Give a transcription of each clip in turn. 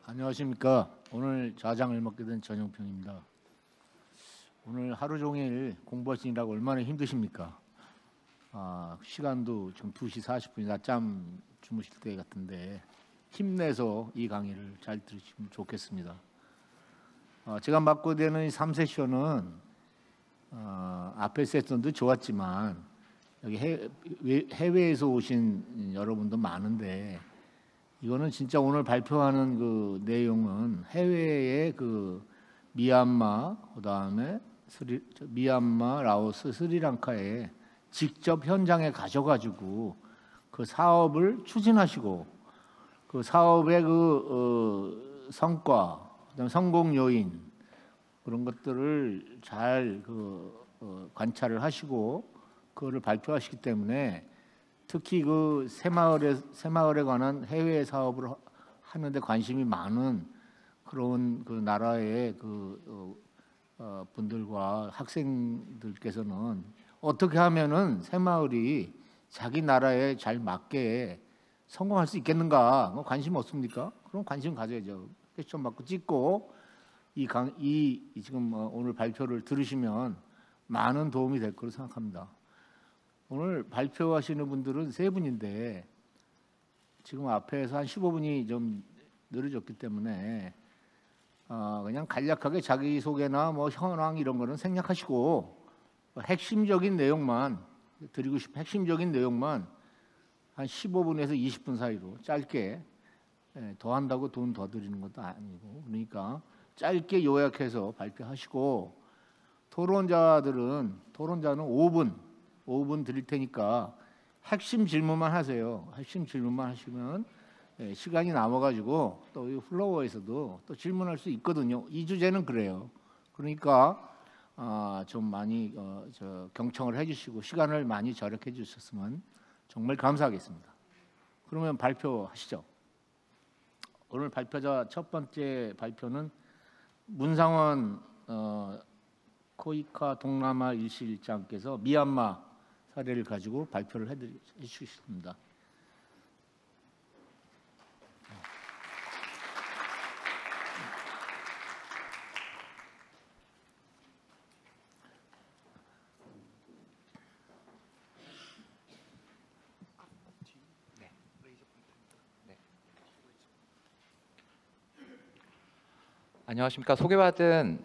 안녕하십니까. 오늘 좌장을 맡게 된 전용평입니다. 오늘 하루 종일 공부하시느라고 얼마나 힘드십니까? 시간도 지금 2시 40분이 낮잠 주무실 때 같은데 힘내서 이 강의를 잘 들으시면 좋겠습니다. 제가 맡고 되는 3세션은 앞에 세션도 좋았지만 여기 해외에서 오신 여러분도 많은데 이거는 진짜 오늘 발표하는 그 내용은 해외의 그 미얀마, 그다음에 미얀마, 라오스, 스리랑카에 직접 현장에 가셔가지고 그 사업을 추진하시고 그 사업의 그 성과, 그다음 성공 요인 그런 것들을 잘 관찰을 하시고 그거를 발표하시기 때문에 특히 그 새마을에 관한 해외 사업을 하는데 관심이 많은 그런 그 나라의 분들과 학생들께서는 어떻게 하면은 새마을이 자기 나라에 잘 맞게 성공할 수 있겠는가? 관심 없습니까? 그럼 관심 가져야죠. 패션 받고 찍고 지금 오늘 발표를 들으시면 많은 도움이 될 거로 생각합니다. 오늘 발표하시는 분들은 3분인데 지금 앞에서 한 15분이 좀 늘어졌기 때문에 그냥 간략하게 자기소개나 뭐 현황 이런 거는 생략하시고 핵심적인 내용만 드리고 싶은 핵심적인 내용만 한 15분에서 20분 사이로 짧게 더 한다고 돈 더 드리는 것도 아니고 그러니까 짧게 요약해서 발표하시고 토론자는 5분 드릴 테니까 핵심 질문만 하세요. 핵심 질문만 하시면 시간이 남아가지고 또 이 플로어에서도 또 질문할 수 있거든요. 이 주제는 그래요. 그러니까 좀 많이 경청을 해주시고 시간을 많이 절약해 주셨으면 정말 감사하겠습니다. 그러면 발표하시죠. 오늘 발표자 첫 번째 발표는 문상원 코이카 동남아 일실장께서 미얀마 사례를 가지고 발표를 해주셨습니다. 안녕하십니까. 소개받은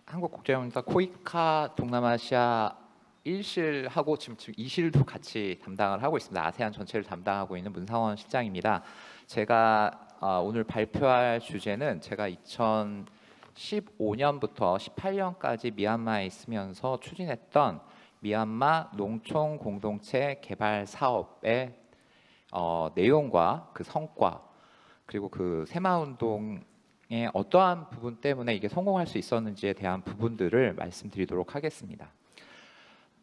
한국국제영사 코이카 동남아시아 1실하고 지금 2실도 같이 담당을 하고 있습니다. 아세안 전체를 담당하고 있는 문상원 실장입니다. 제가 오늘 발표할 주제는 제가 2015년부터 18년까지 미얀마에 있으면서 추진했던 미얀마 농촌 공동체 개발 사업의 내용과 그 성과 그리고 그 새마을운동 어떠한 부분 때문에 이게 성공할 수 있었는지에 대한 부분들을 말씀드리도록 하겠습니다.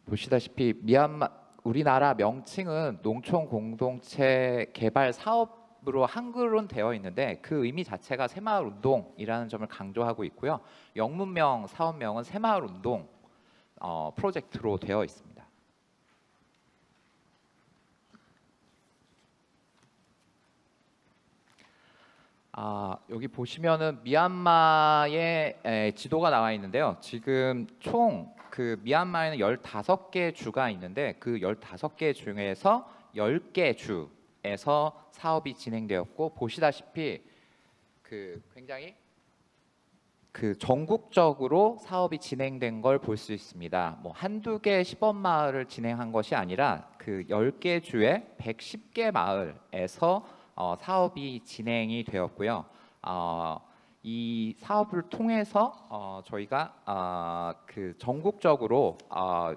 보시다시피 우리나라 명칭은 농촌 공동체 개발 사업으로 한글은 되어 있는데 그 의미 자체가 새마을운동이라는 점을 강조하고 있고요. 영문명 사업명은 새마을운동 프로젝트로 되어 있습니다. 여기 보시면은 미얀마의 지도가 나와 있는데요. 지금 총 그 미얀마에는 15개 주가 있는데 그 15개 중에서 10개 주에서 사업이 진행되었고 보시다시피 그 굉장히 그 전국적으로 사업이 진행된 걸 볼 수 있습니다. 뭐 한두 개 시범마을을 진행한 것이 아니라 그 10개 주에 110개 마을에서 사업이 진행이 되었고요. 이 사업을 통해서 저희가 그 전국적으로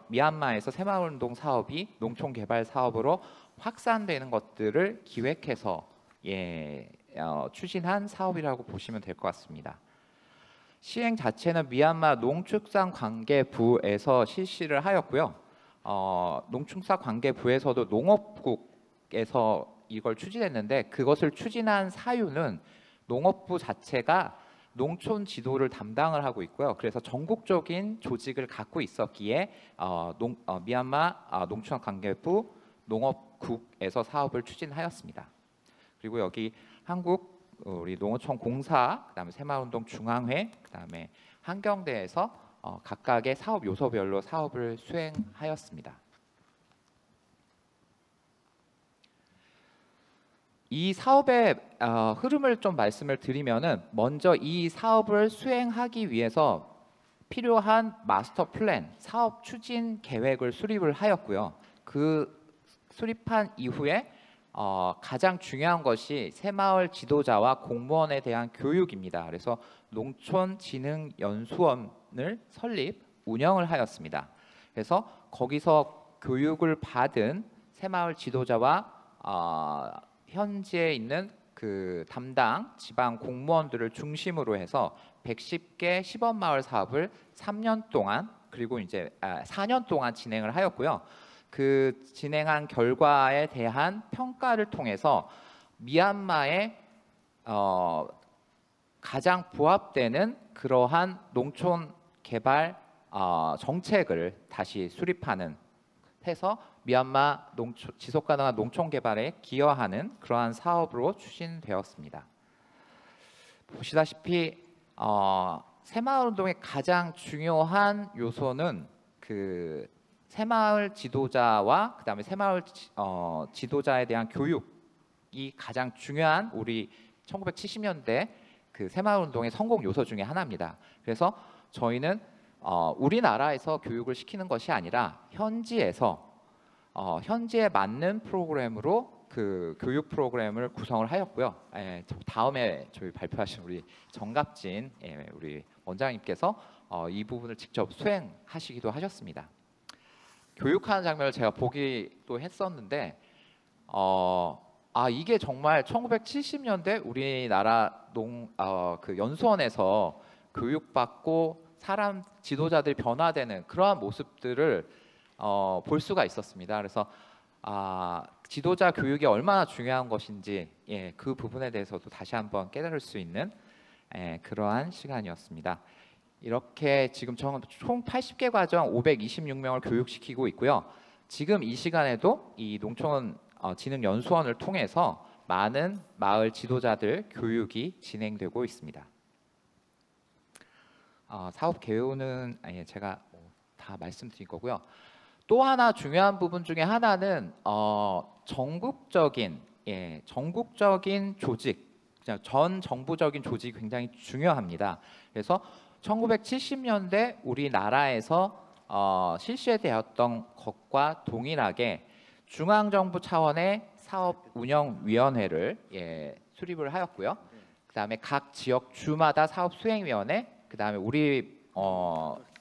미얀마에서 새마을운동 사업이 농촌 개발 사업으로 확산되는 것들을 기획해서 추진한 사업이라고 보시면 될 것 같습니다. 시행 자체는 미얀마 농축산관계부에서 실시를 하였고요. 농축산관계부에서도 농업국에서 이걸 추진했는데 그것을 추진한 사유는 농업부 자체가 농촌 지도를 담당을 하고 있고요. 그래서 전국적인 조직을 갖고 있었기에 미얀마 농축산관계부 농업국에서 사업을 추진하였습니다. 그리고 여기 한국 우리 농어촌 공사, 그다음에 새마을운동 중앙회, 그다음에 한경대에서 각각의 사업 요소별로 사업을 수행하였습니다. 이 사업의 흐름을 좀 말씀을 드리면은 먼저 이 사업을 수행하기 위해서 필요한 마스터 플랜, 사업 추진 계획을 수립을 하였고요. 그 수립한 이후에 가장 중요한 것이 새마을 지도자와 공무원에 대한 교육입니다. 그래서 농촌진흥연수원을 설립, 운영을 하였습니다. 그래서 거기서 교육을 받은 새마을 지도자와 현지에 있는 그 담당 지방 공무원들을 중심으로 해서 110개 시범마을 사업을 3년 동안 그리고 이제 4년 동안 진행을 하였고요. 그 진행한 결과에 대한 평가를 통해서 미얀마의 가장 부합되는 그러한 농촌 개발 정책을 다시 수립하는 해서 미얀마 지속 가능한 농촌 개발에 기여하는 그러한 사업으로 추진되었습니다. 보시다시피 새마을 운동의 가장 중요한 요소는 그 새마을 지도자와 그다음에 새마을 지도자에 대한 교육이 가장 중요한 우리 1970년대 그 새마을 운동의 성공 요소 중에 하나입니다. 그래서 저희는 우리나라에서 교육을 시키는 것이 아니라 현지에서 현지에 맞는 프로그램으로 그 교육 프로그램을 구성을 하였고요. 다음에 저희 발표하신 우리 정갑진 우리 원장님께서 이 부분을 직접 수행하시기도 하셨습니다. 교육하는 장면을 제가 보기도 했었는데 이게 정말 1970년대 우리나라 그 연수원에서 교육받고 사람 지도자들이 변화되는 그러한 모습들을 볼 수가 있었습니다. 그래서 지도자 교육이 얼마나 중요한 것인지 그 부분에 대해서도 다시 한번 깨달을 수 있는 그러한 시간이었습니다. 이렇게 지금 총 80개 과정 526명을 교육시키고 있고요. 지금 이 시간에도 이 농촌 진흥연수원을 통해서 많은 마을 지도자들 교육이 진행되고 있습니다. 사업 개요는 제가 다 말씀드린 거고요. 또 하나 중요한 부분 중에 하나는 전국적인 조직, 전 정부적인 조직이 굉장히 중요합니다. 그래서 1970년대 우리나라에서 실시되었던 것과 동일하게 중앙정부 차원의 사업운영위원회를 수립을 하였고요. 그다음에 각 지역 주마다 사업수행위원회, 그다음에 우리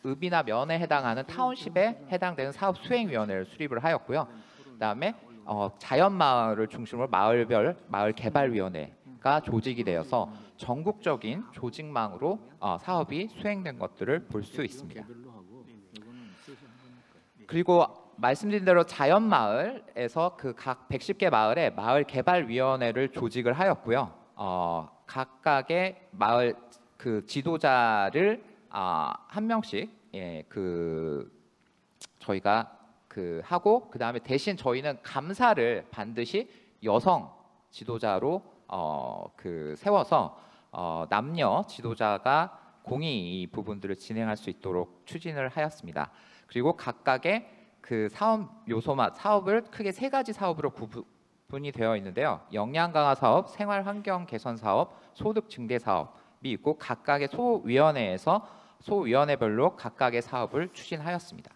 읍이나 면에 해당하는 타운십에 해당되는 사업수행위원회를 수립을 하였고요. 그다음에 자연마을을 중심으로 마을별 마을개발위원회가 조직이 되어서 전국적인 조직망으로 사업이 수행된 것들을 볼 수 있습니다. 그리고 말씀드린 대로 자연마을에서 그 각 110개 마을에 마을개발위원회를 조직을 하였고요. 각각의 마을 그 지도자를 한 명씩 저희가 하고 그다음에 대신 저희는 감사를 반드시 여성 지도자로 세워서 남녀 지도자가 공히 이 부분들을 진행할 수 있도록 추진을 하였습니다. 그리고 각각의 그 사업을 크게 3가지 사업으로 구분이 되어 있는데요. 역량 강화 사업, 생활 환경 개선 사업, 소득 증대 사업이 있고 각각의 소위원회에서 소위원회별로 각각의 사업을 추진하였습니다.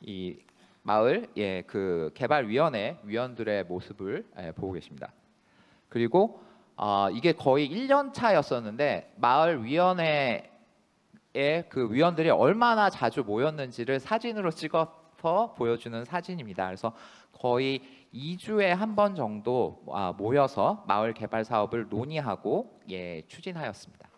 이 마을 그 개발위원회 위원들의 모습을 보고 계십니다. 그리고 이게 거의 1년 차였었는데 마을 위원회의 그 위원들이 얼마나 자주 모였는지를 사진으로 찍어서 보여주는 사진입니다. 그래서 거의 2주에 한 번 정도 모여서 마을 개발 사업을 논의하고 추진하였습니다.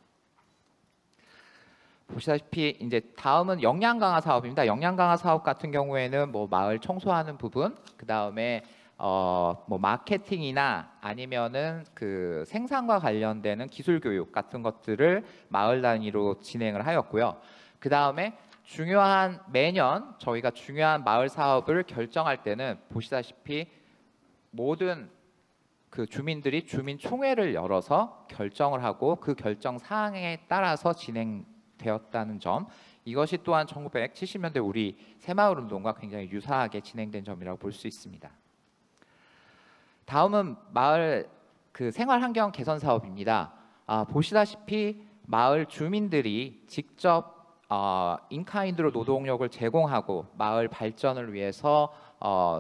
보시다시피 이제 다음은 역량 강화 사업입니다. 역량 강화 사업 같은 경우에는 뭐 마을 청소하는 부분, 그 다음에 뭐 마케팅이나 아니면은 그 생산과 관련되는 기술 교육 같은 것들을 마을 단위로 진행을 하였고요. 그 다음에 매년 저희가 중요한 마을 사업을 결정할 때는 보시다시피 모든 그 주민들이 주민총회를 열어서 결정을 하고 그 결정 사항에 따라서 진행되었다는 점, 이것이 또한 1970년대 우리 새마을 운동과 굉장히 유사하게 진행된 점이라고 볼 수 있습니다. 다음은 마을 그 생활 환경 개선 사업입니다. 보시다시피 마을 주민들이 직접 인카인드로 노동력을 제공하고 마을 발전을 위해서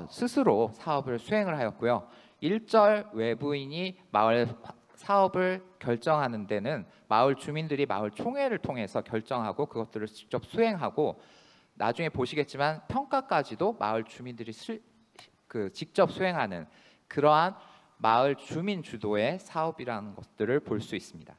스스로 사업을 수행을 하였고요. 일절 외부인이 마을 사업을 결정하는 데는 마을 주민들이 마을 총회를 통해서 결정하고 그것들을 직접 수행하고, 나중에 보시겠지만 평가까지도 마을 주민들이 직접 수행하는 그러한 마을 주민 주도의 사업이라는 것들을 볼 수 있습니다.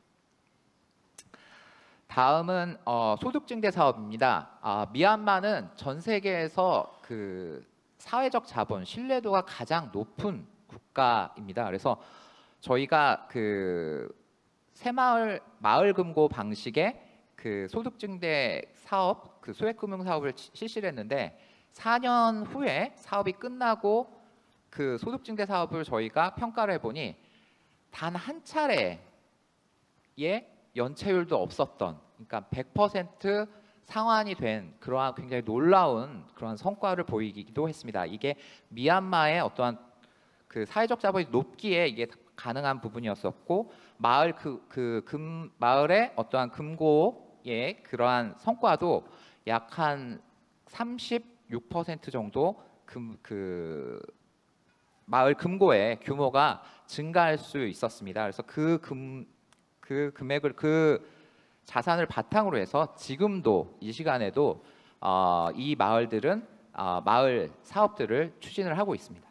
다음은 소득증대 사업입니다. 미얀마는 전 세계에서 그 사회적 자본 신뢰도가 가장 높은 국가입니다. 그래서 저희가 그 새마을 마을 금고 방식의 그 소득증대 사업, 그 소액금융 사업을 실시를 했는데 4년 후에 사업이 끝나고 그 소득증대 사업을 저희가 평가를 해보니 단 한 차례의 연체율도 없었던, 그러니까 100% 상환이 된 그러한 굉장히 놀라운 그러한 성과를 보이기도 했습니다. 이게 미얀마의 어떠한 그 사회적 자본이 높기에 이게 가능한 부분이었었고, 마을의 어떠한 금고의 그러한 성과도 약 한 36% 정도 그 마을 금고의 규모가 증가할 수 있었습니다. 그래서 그 금액을, 그 자산을 바탕으로 해서 지금도 이 시간에도 이 마을들은 마을 사업들을 추진을 하고 있습니다.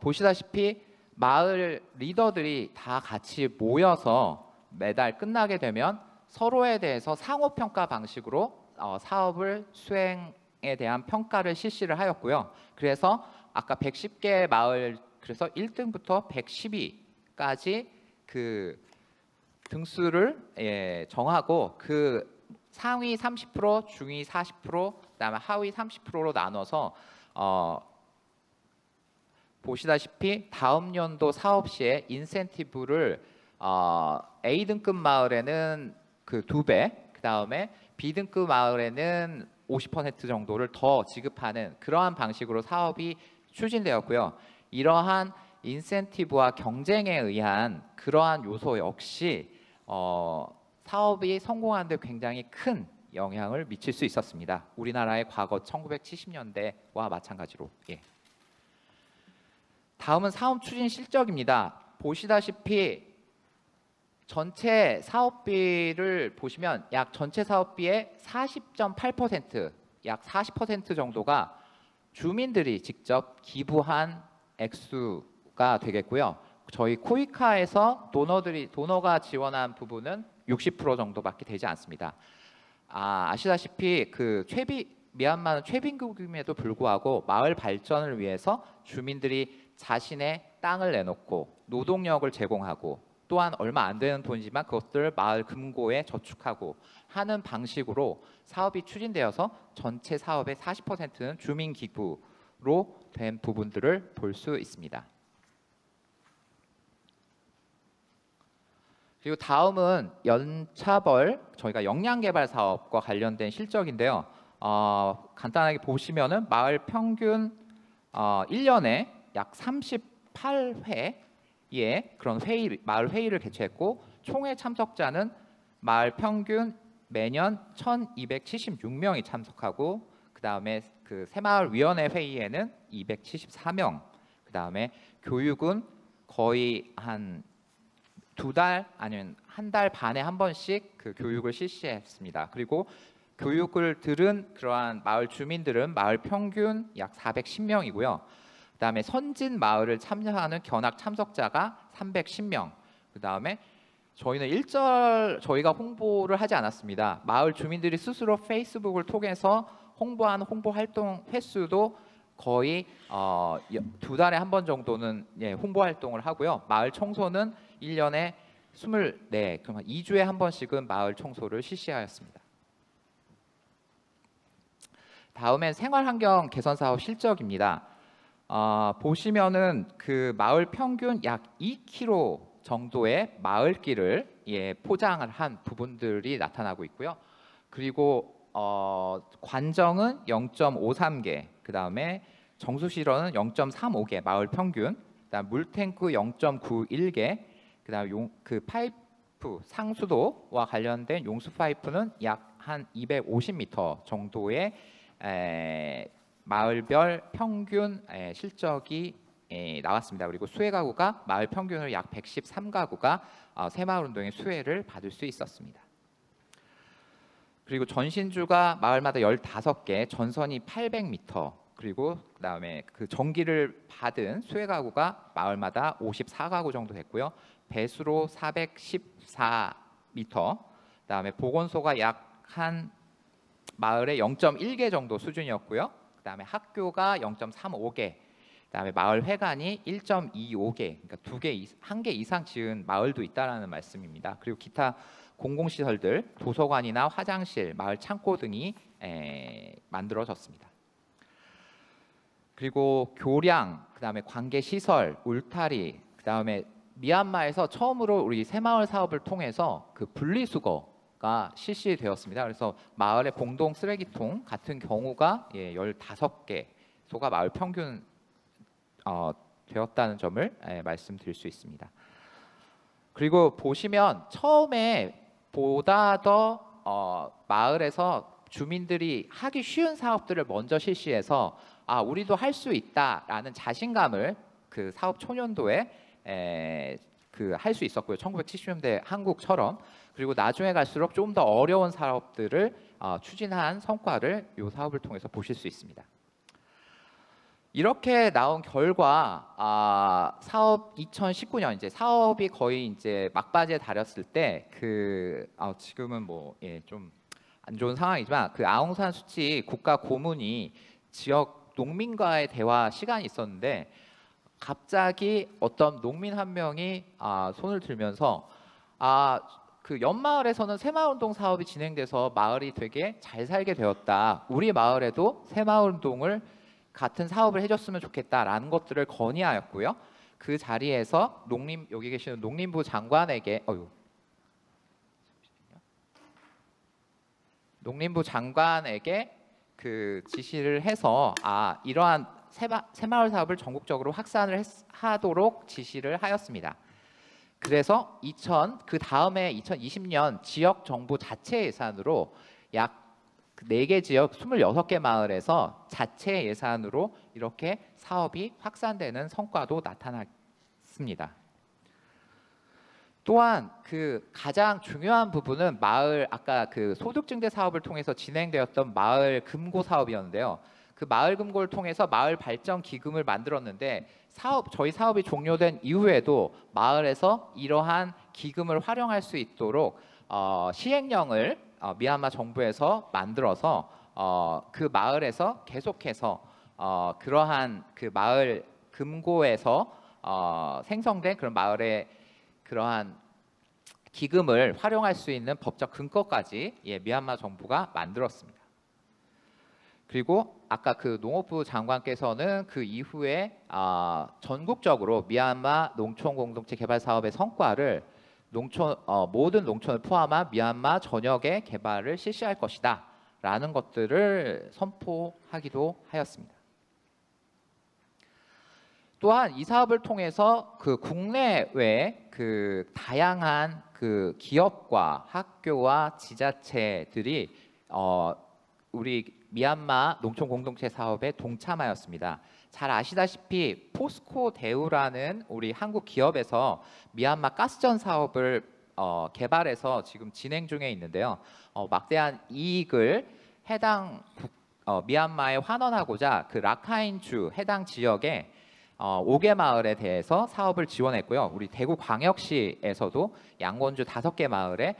보시다시피 마을 리더들이 다 같이 모여서 매달 끝나게 되면 서로에 대해서 상호평가 방식으로 사업을 수행에 대한 평가를 실시를 하였고요. 그래서 아까 110개 마을, 그래서 1등부터 110위까지 그 등수를 정하고 그 상위 30%, 중위 40%, 그다음에 하위 30%로 나눠서 보시다시피 다음 연도 사업 시에 인센티브를 A등급 마을에는 그 2배, 그다음에 B등급 마을에는 50% 정도를 더 지급하는 그러한 방식으로 사업이 추진되었고요. 이러한 인센티브와 경쟁에 의한 그러한 요소 역시 사업이 성공하는 데 굉장히 큰 영향을 미칠 수 있었습니다. 우리나라의 과거 1970년대와 마찬가지로. 다음은 사업 추진 실적입니다. 보시다시피 전체 사업비를 보시면 약 전체 사업비의 40.8%, 약 40% 정도가 주민들이 직접 기부한 액수가 되겠고요. 저희 코이카에서 도너가 지원한 부분은 60% 정도밖에 되지 않습니다. 아시다시피 그 미얀마는 최빈국임에도 불구하고 마을 발전을 위해서 주민들이 자신의 땅을 내놓고 노동력을 제공하고, 또한 얼마 안 되는 돈이지만 그것들을 마을 금고에 저축하고 하는 방식으로 사업이 추진되어서 전체 사업의 40%는 주민 기부로 된 부분들을 볼 수 있습니다. 그리고 다음은 연차벌, 저희가 역량개발 사업과 관련된 실적인데요. 간단하게 보시면은 마을 평균 1년에 약 38회의 그런 마을 회의를 개최했고, 총회 참석자는 마을 평균 매년 1,276명이 참석하고, 그 다음에 그 새마을 위원회 회의에는 274명, 그 다음에 교육은 거의 한 2달 아니면 한 달 반에 한 번씩 그 교육을 실시했습니다. 그리고 교육을 들은 그러한 마을 주민들은 마을 평균 약 410명이고요. 그다음에 선진 마을을 참여하는 견학 참석자가 310명. 그다음에 저희가 홍보를 하지 않았습니다. 마을 주민들이 스스로 페이스북을 통해서 홍보하는 홍보 활동 횟수도 거의 2달에 한 번 정도는 홍보 활동을 하고요. 마을 청소는 1년에 24, 그러면 2주에 한 번씩은 마을 청소를 실시하였습니다. 다음엔 생활환경 개선 사업 실적입니다. 보시면은 그 마을 평균 약 2km 정도의 마을길을 포장을 한 부분들이 나타나고 있고요. 그리고 관정은 0.53개, 그 다음에 정수실어는 0.35개 마을 평균, 그다음 물탱크 0.91개, 그다음 그 파이프 상수도와 관련된 용수 파이프는 약 한 250m 정도의 마을별 평균 실적이 나왔습니다. 그리고 수혜 가구가 마을 평균으로 약 113가구가 새마을운동의 수혜를 받을 수 있었습니다. 그리고 전신주가 마을마다 15개, 전선이 800m, 그리고 그다음에 그 전기를 받은 수혜 가구가 마을마다 54가구 정도 됐고요. 배수로 414m, 그다음에 보건소가 약 한 마을에 0.1개 정도 수준이었고요. 그다음에 학교가 0.35개, 그다음에 마을 회관이 1.25개, 그러니까 1개 이상 지은 마을도 있다라는 말씀입니다. 그리고 기타 공공시설들, 도서관이나 화장실, 마을 창고 등이 만들어졌습니다. 그리고 교량, 그다음에 관계 시설, 울타리, 그다음에 미얀마에서 처음으로 우리 새마을 사업을 통해서 그 분리수거가 실시되었습니다. 그래서 마을의 공동 쓰레기통 같은 경우가 15개소가 마을 평균 되었다는 점을 말씀드릴 수 있습니다. 그리고 보시면 처음에 보다 더 마을에서 주민들이 하기 쉬운 사업들을 먼저 실시해서 우리도 할 수 있다라는 자신감을 그 사업 초년도에 그 할 수 있었고요. 1970년대 한국처럼. 그리고 나중에 갈수록 좀 더 어려운 사업들을 추진한 성과를 이 사업을 통해서 보실 수 있습니다. 이렇게 나온 결과 사업 2019년 이제 사업이 거의 이제 막바지에 달했을 때 그 지금은 뭐 좀 안 좋은 상황이지만 그 아웅산 수치 국가 고문이 지역 농민과의 대화 시간이 있었는데 갑자기 어떤 농민 한 명이 손을 들면서 그 옆마을에서는 새마을운동 사업이 진행돼서 마을이 되게 잘 살게 되었다. 우리 마을에도 새마을운동을 같은 사업을 해줬으면 좋겠다라는 것들을 건의하였고요. 그 자리에서 여기 계시는 농림부 장관에게 그 지시를 해서 이러한 새마을 사업을 전국적으로 확산을 하도록 지시를 하였습니다. 그래서 그 다음에 2020년 지역 정부 자체 예산으로 약 4개 지역 26개 마을에서 자체 예산으로 이렇게 사업이 확산되는 성과도 나타났습니다. 또한 그 가장 중요한 부분은 아까 그 소득증대 사업을 통해서 진행되었던 마을 금고 사업이었는데요. 그 마을 금고를 통해서 마을 발전 기금을 만들었는데 저희 사업이 종료된 이후에도 마을에서 이러한 기금을 활용할 수 있도록 시행령을 미얀마 정부에서 만들어서 그 마을에서 계속해서 그러한 그 마을 금고에서 생성된 그런 마을의 그러한 기금을 활용할 수 있는 법적 근거까지 미얀마 정부가 만들었습니다. 그리고 아까 그 농업부 장관께서는 그 이후에 전국적으로 미얀마 농촌 공동체 개발 사업의 성과를 모든 농촌을 포함한 미얀마 전역의 개발을 실시할 것이다 라는 것들을 선포하기도 하였습니다. 또한 이 사업을 통해서 그 국내외 그 다양한 그 기업과 학교와 지자체들이 우리 미얀마 농촌 공동체 사업에 동참하였습니다. 잘 아시다시피 포스코 대우라는 우리 한국 기업에서 미얀마 가스전 사업을 개발해서 지금 진행 중에 있는데요. 막대한 이익을 미얀마에 환원하고자 그 라카인주 해당 지역에 5개 마을에 대해서 사업을 지원했고요. 우리 대구 광역시에서도 양곤주 5개 마을에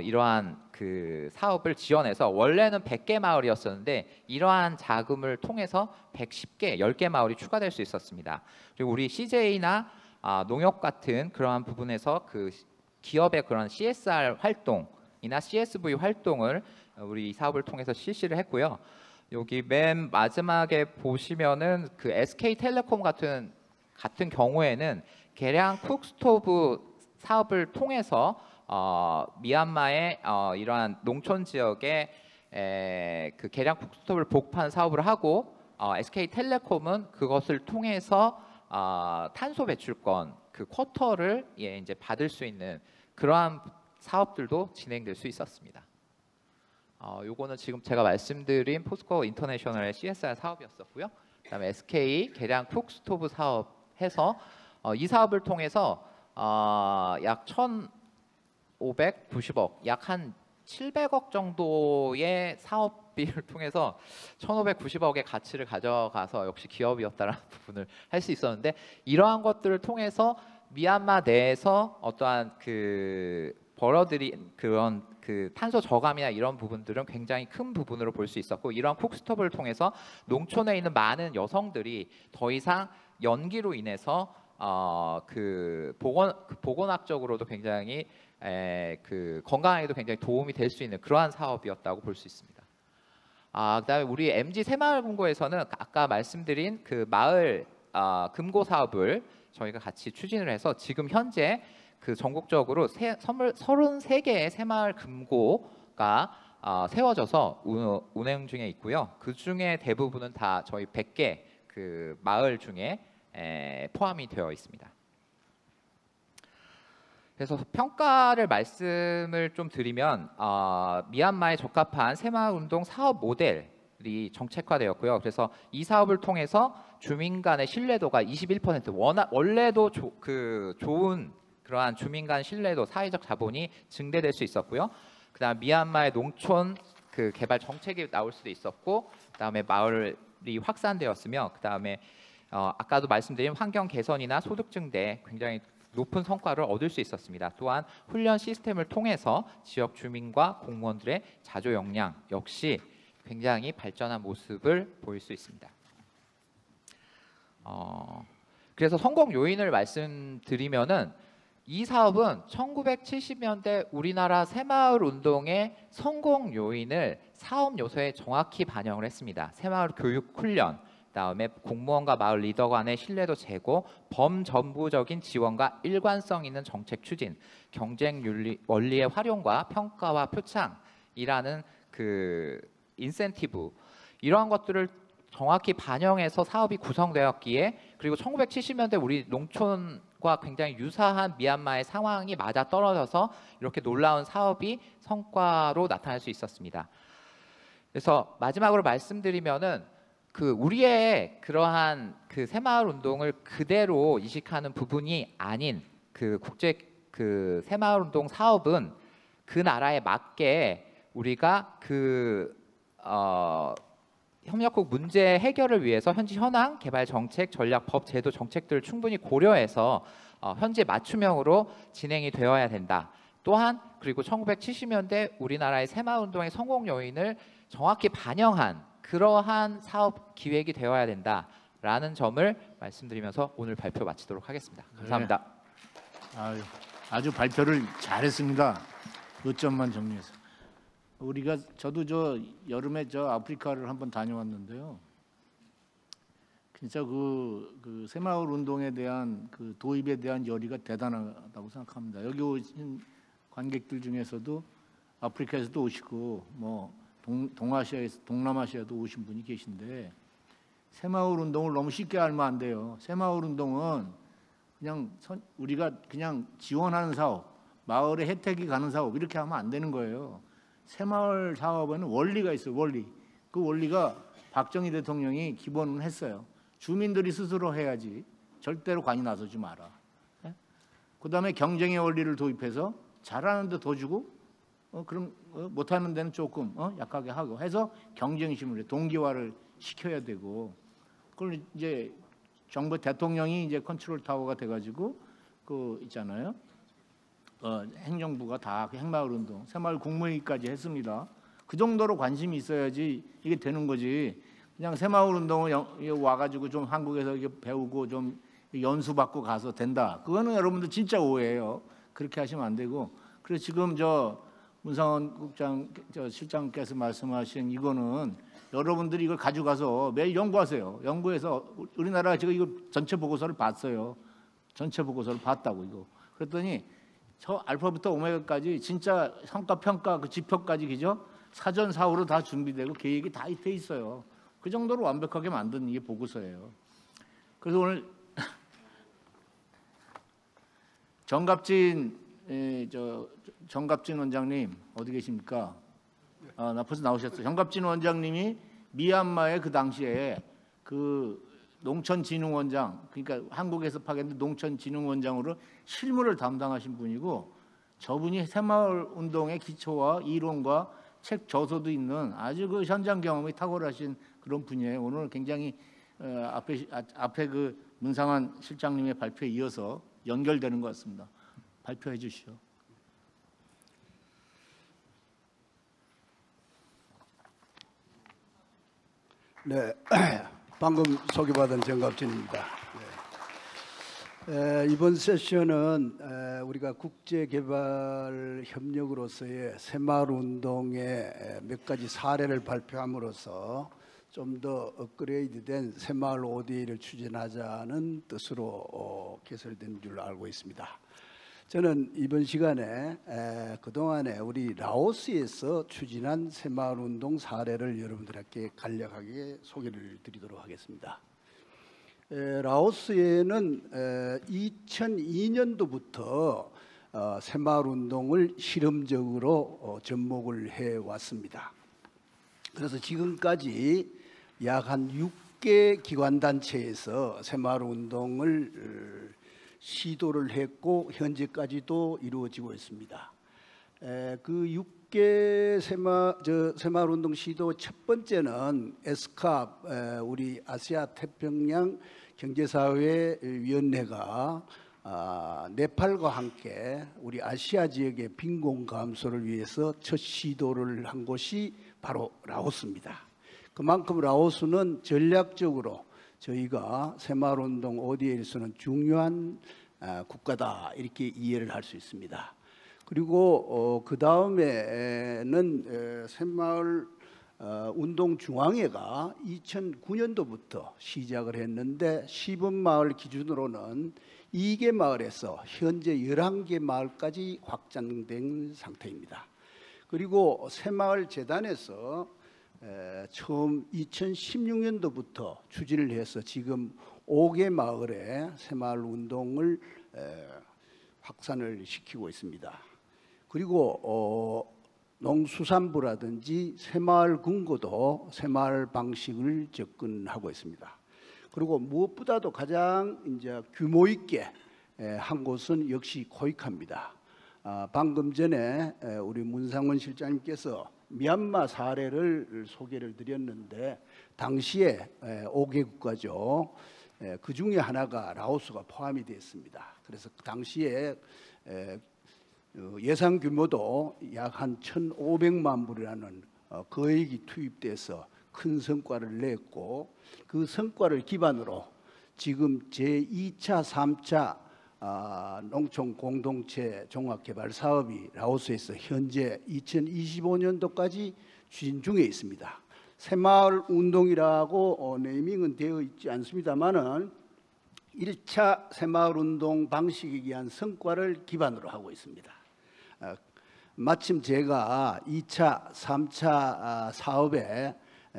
이러한 그 사업을 지원해서 원래는 100개 마을이었었는데 이러한 자금을 통해서 110개, 10개 마을이 추가될 수 있었습니다. 그리고 우리 CJ나 농협 같은 그러한 부분에서 그 기업의 그런 CSR 활동이나 CSV 활동을 우리 이 사업을 통해서 실시를 했고요. 여기 맨 마지막에 보시면은 그 SK텔레콤 같은 경우에는 계량 쿡스토브 사업을 통해서 미얀마의 이러한 농촌 지역에 그 계량 쿡스토브를 보급하는 사업을 하고 SK텔레콤은 그것을 통해서 탄소 배출권 그 쿼터를 이제 받을 수 있는 그러한 사업들도 진행될 수 있었습니다. 요거는 지금 제가 말씀드린 포스코 인터내셔널의 CSR 사업이었었고요. 그다음에 SK 계량 쿡스토브 사업해서 이 사업을 통해서 약 1,590억, 약 한 700억 정도의 사업비를 통해서 1,590억의 가치를 가져가서 역시 기업이었다라는 부분을 할 수 있었는데, 이러한 것들을 통해서 미얀마 내에서 어떠한 그 벌어들인 그런 그 탄소 저감이나 이런 부분들은 굉장히 큰 부분으로 볼 수 있었고, 이러한 쿡스토브를 통해서 농촌에 있는 많은 여성들이 더 이상 연기로 인해서 그 보건학적으로도 굉장히 그 건강에도 굉장히 도움이 될 수 있는 그러한 사업이었다고 볼 수 있습니다. 그다음에 우리 MG 새마을금고에서는 아까 말씀드린 그 마을 금고 사업을 저희가 같이 추진을 해서 지금 현재 그 전국적으로 33개의 새마을 금고가 세워져서 운행 중에 있고요. 그 중에 대부분은 다 저희 100개 그 마을 중에 포함이 되어 있습니다. 그래서 평가를 말씀을 좀 드리면 미얀마에 적합한 새마을운동 사업 모델이 정책화되었고요. 그래서 이 사업을 통해서 주민 간의 신뢰도가 21%, 원래도 좋은 그러한 주민 간 신뢰도, 사회적 자본이 증대될 수 있었고요. 그다음 미얀마의 농촌 그 개발 정책이 나올 수도 있었고, 그다음에 마을이 확산되었으며, 그다음에 아까도 말씀드린 환경 개선이나 소득 증대 굉장히 높은 성과를 얻을 수 있었습니다. 또한 훈련 시스템을 통해서 지역 주민과 공무원들의 자조 역량 역시 굉장히 발전한 모습을 보일 수 있습니다. 그래서 성공 요인을 말씀드리면은, 이 사업은 1970년대 우리나라 새마을 운동의 성공 요인을 사업 요소에 정확히 반영을 했습니다. 새마을 교육 훈련, 그다음에 공무원과 마을 리더 간의 신뢰도 제고, 범정부적인 지원과 일관성 있는 정책 추진, 경쟁 원리의 활용과 평가와 표창이라는 그 인센티브, 이러한 것들을 정확히 반영해서 사업이 구성되었기에, 그리고 1970년대 우리 농촌과 굉장히 유사한 미얀마의 상황이 맞아 떨어져서 이렇게 놀라운 사업이 성과로 나타날 수 있었습니다. 그래서 마지막으로 말씀드리면은, 그 우리의 그러한 그 새마을 운동을 그대로 이식하는 부분이 아닌 그 국제 그 새마을 운동 사업은 그 나라에 맞게 우리가 그 협력국 문제 해결을 위해서 현지 현황, 개발 정책, 전략, 법, 제도, 정책들을 충분히 고려해서 현재 맞춤형으로 진행이 되어야 된다. 또한 그리고 1970년대 우리나라의 새마을운동의 성공 요인을 정확히 반영한 그러한 사업 기획이 되어야 된다라는 점을 말씀드리면서 오늘 발표 마치도록 하겠습니다. 감사합니다. 네. 아주 발표를 잘했습니다. 요점만 정리해서. 저도 저 여름에 저 아프리카를 한번 다녀왔는데요. 진짜 그 새마을 운동에 대한 그 도입에 대한 열의가 대단하다고 생각합니다. 여기 오신 관객들 중에서도 아프리카에서도 오시고 뭐 동아시아에서 동남아시아도 오신 분이 계신데, 새마을 운동을 너무 쉽게 알면 안 돼요. 새마을 운동은 그냥 우리가 그냥 지원하는 사업, 마을에 혜택이 가는 사업 이렇게 하면 안 되는 거예요. 새마을 사업에는 원리가 있어요. 원리. 그 원리가 박정희 대통령이 기본은 했어요. 주민들이 스스로 해야지 절대로 관이 나서지 마라. 그다음에 경쟁의 원리를 도입해서 잘하는 데 더 주고 그럼 못하는 데는 조금 약하게 하고 해서 경쟁심을 동기화를 시켜야 되고, 그걸 이제 정부 대통령이 이제 컨트롤 타워가 돼가지고 그 있잖아요. 행정부가 다 새마을 운동, 새마을 국무회의까지 했습니다. 그 정도로 관심이 있어야지 이게 되는 거지. 그냥 새마을 운동을 와가지고 좀 한국에서 이게 배우고 좀 연수받고 가서 된다. 그거는 여러분들 진짜 오해예요. 그렇게 하시면 안 되고. 그래서 지금 문상원 실장께서 말씀하신 이거는 여러분들이 이걸 가져가서 매일 연구하세요. 연구해서 우리나라가 지금 이거 전체 보고서를 봤어요. 전체 보고서를 봤다고 이거. 그랬더니 저 알파부터 오메가까지 진짜 성과 평가 그 지표까지 그죠? 사전 사후로 다 준비되고 계획이 다 돼 있어요. 그 정도로 완벽하게 만든 이게 보고서예요. 그래서 오늘 정갑진 원장님 어디 계십니까? 나 벌써 나오셨어요. 정갑진 원장님이 미얀마의 그 당시에 그 농촌진흥원장, 그러니까 한국에서 파견된 농촌진흥원장으로 실무를 담당하신 분이고, 저분이 새마을 운동의 기초와 이론과 책 저서도 있는 아주 그 현장 경험이 탁월하신 그런 분이에요. 오늘 굉장히 앞에 그 문상환 실장님의 발표에 이어서 연결되는 것 같습니다. 발표해 주시죠. 네, 방금 소개받은 정갑진입니다. 네. 이번 세션은 우리가 국제개발 협력으로서의 새마을운동의 몇 가지 사례를 발표함으로써 좀 더 업그레이드된 새마을 ODA를 추진하자는 뜻으로 개설된 줄 알고 있습니다. 저는 이번 시간에 그동안에 우리 라오스에서 추진한 새마을운동 사례를 여러분들에게 간략하게 소개를 드리도록 하겠습니다. 라오스에는 2002년도부터 새마을운동을 실험적으로 접목을 해왔습니다. 그래서 지금까지 약 한 6개 기관단체에서 새마을운동을 시도를 했고 현재까지도 이루어지고 있습니다. 그 6개 새마을운동 시도 첫 번째는 에스캅 우리 아시아 태평양 경제사회위원회가 네팔과 함께 우리 아시아 지역의 빈곤 감소를 위해서 첫 시도를 한 곳이 바로 라오스입니다. 그만큼 라오스는 전략적으로 저희가 새마을운동 ODA에서는 중요한 국가다 이렇게 이해를 할 수 있습니다. 그리고 그 다음에는 새마을운동중앙회가 2009년도부터 시작을 했는데 시범마을 기준으로는 2개 마을에서 현재 11개 마을까지 확장된 상태입니다. 그리고 새마을재단에서 처음 2016년도부터 추진을 해서 지금 5개 마을에 새마을 운동을 확산을 시키고 있습니다. 그리고 농수산부라든지 새마을 금고도 새마을 방식을 접근하고 있습니다. 그리고 무엇보다도 가장 이제 규모 있게 한 곳은 역시 코이카입니다. 방금 전에 우리 문상원 실장님께서 미얀마 사례를 소개를 드렸는데 당시에 5개 국가죠. 그 중에 하나가 라오스가 포함이 됐습니다. 그래서 그 당시에 예산 규모도 약 한 1,500만 불이라는 거액이 투입돼서 큰 성과를 냈고, 그 성과를 기반으로 지금 제2차, 3차 농촌 공동체 종합개발 사업이 라오스에서 현재 2025년도까지 추진 중에 있습니다. 새마을 운동이라고 네이밍은 되어 있지 않습니다만은 1차 새마을 운동 방식에 의한 성과를 기반으로 하고 있습니다. 마침 제가 2차, 3차 사업의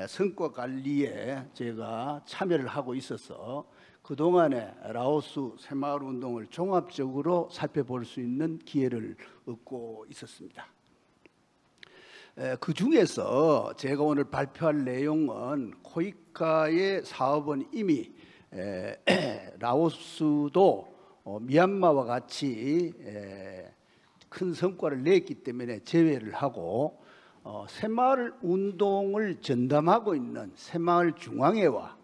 성과 관리에 제가 참여를 하고 있어서 그동안에 라오스 새마을 운동을 종합적으로 살펴볼 수 있는 기회를 얻고 있었습니다. 그 중에서 제가 오늘 발표할 내용은 코이카의 사업은 이미 라오스도 미얀마와 같이 큰 성과를 냈기 때문에 제외를 하고 새마을 운동을 전담하고 있는 새마을중앙회와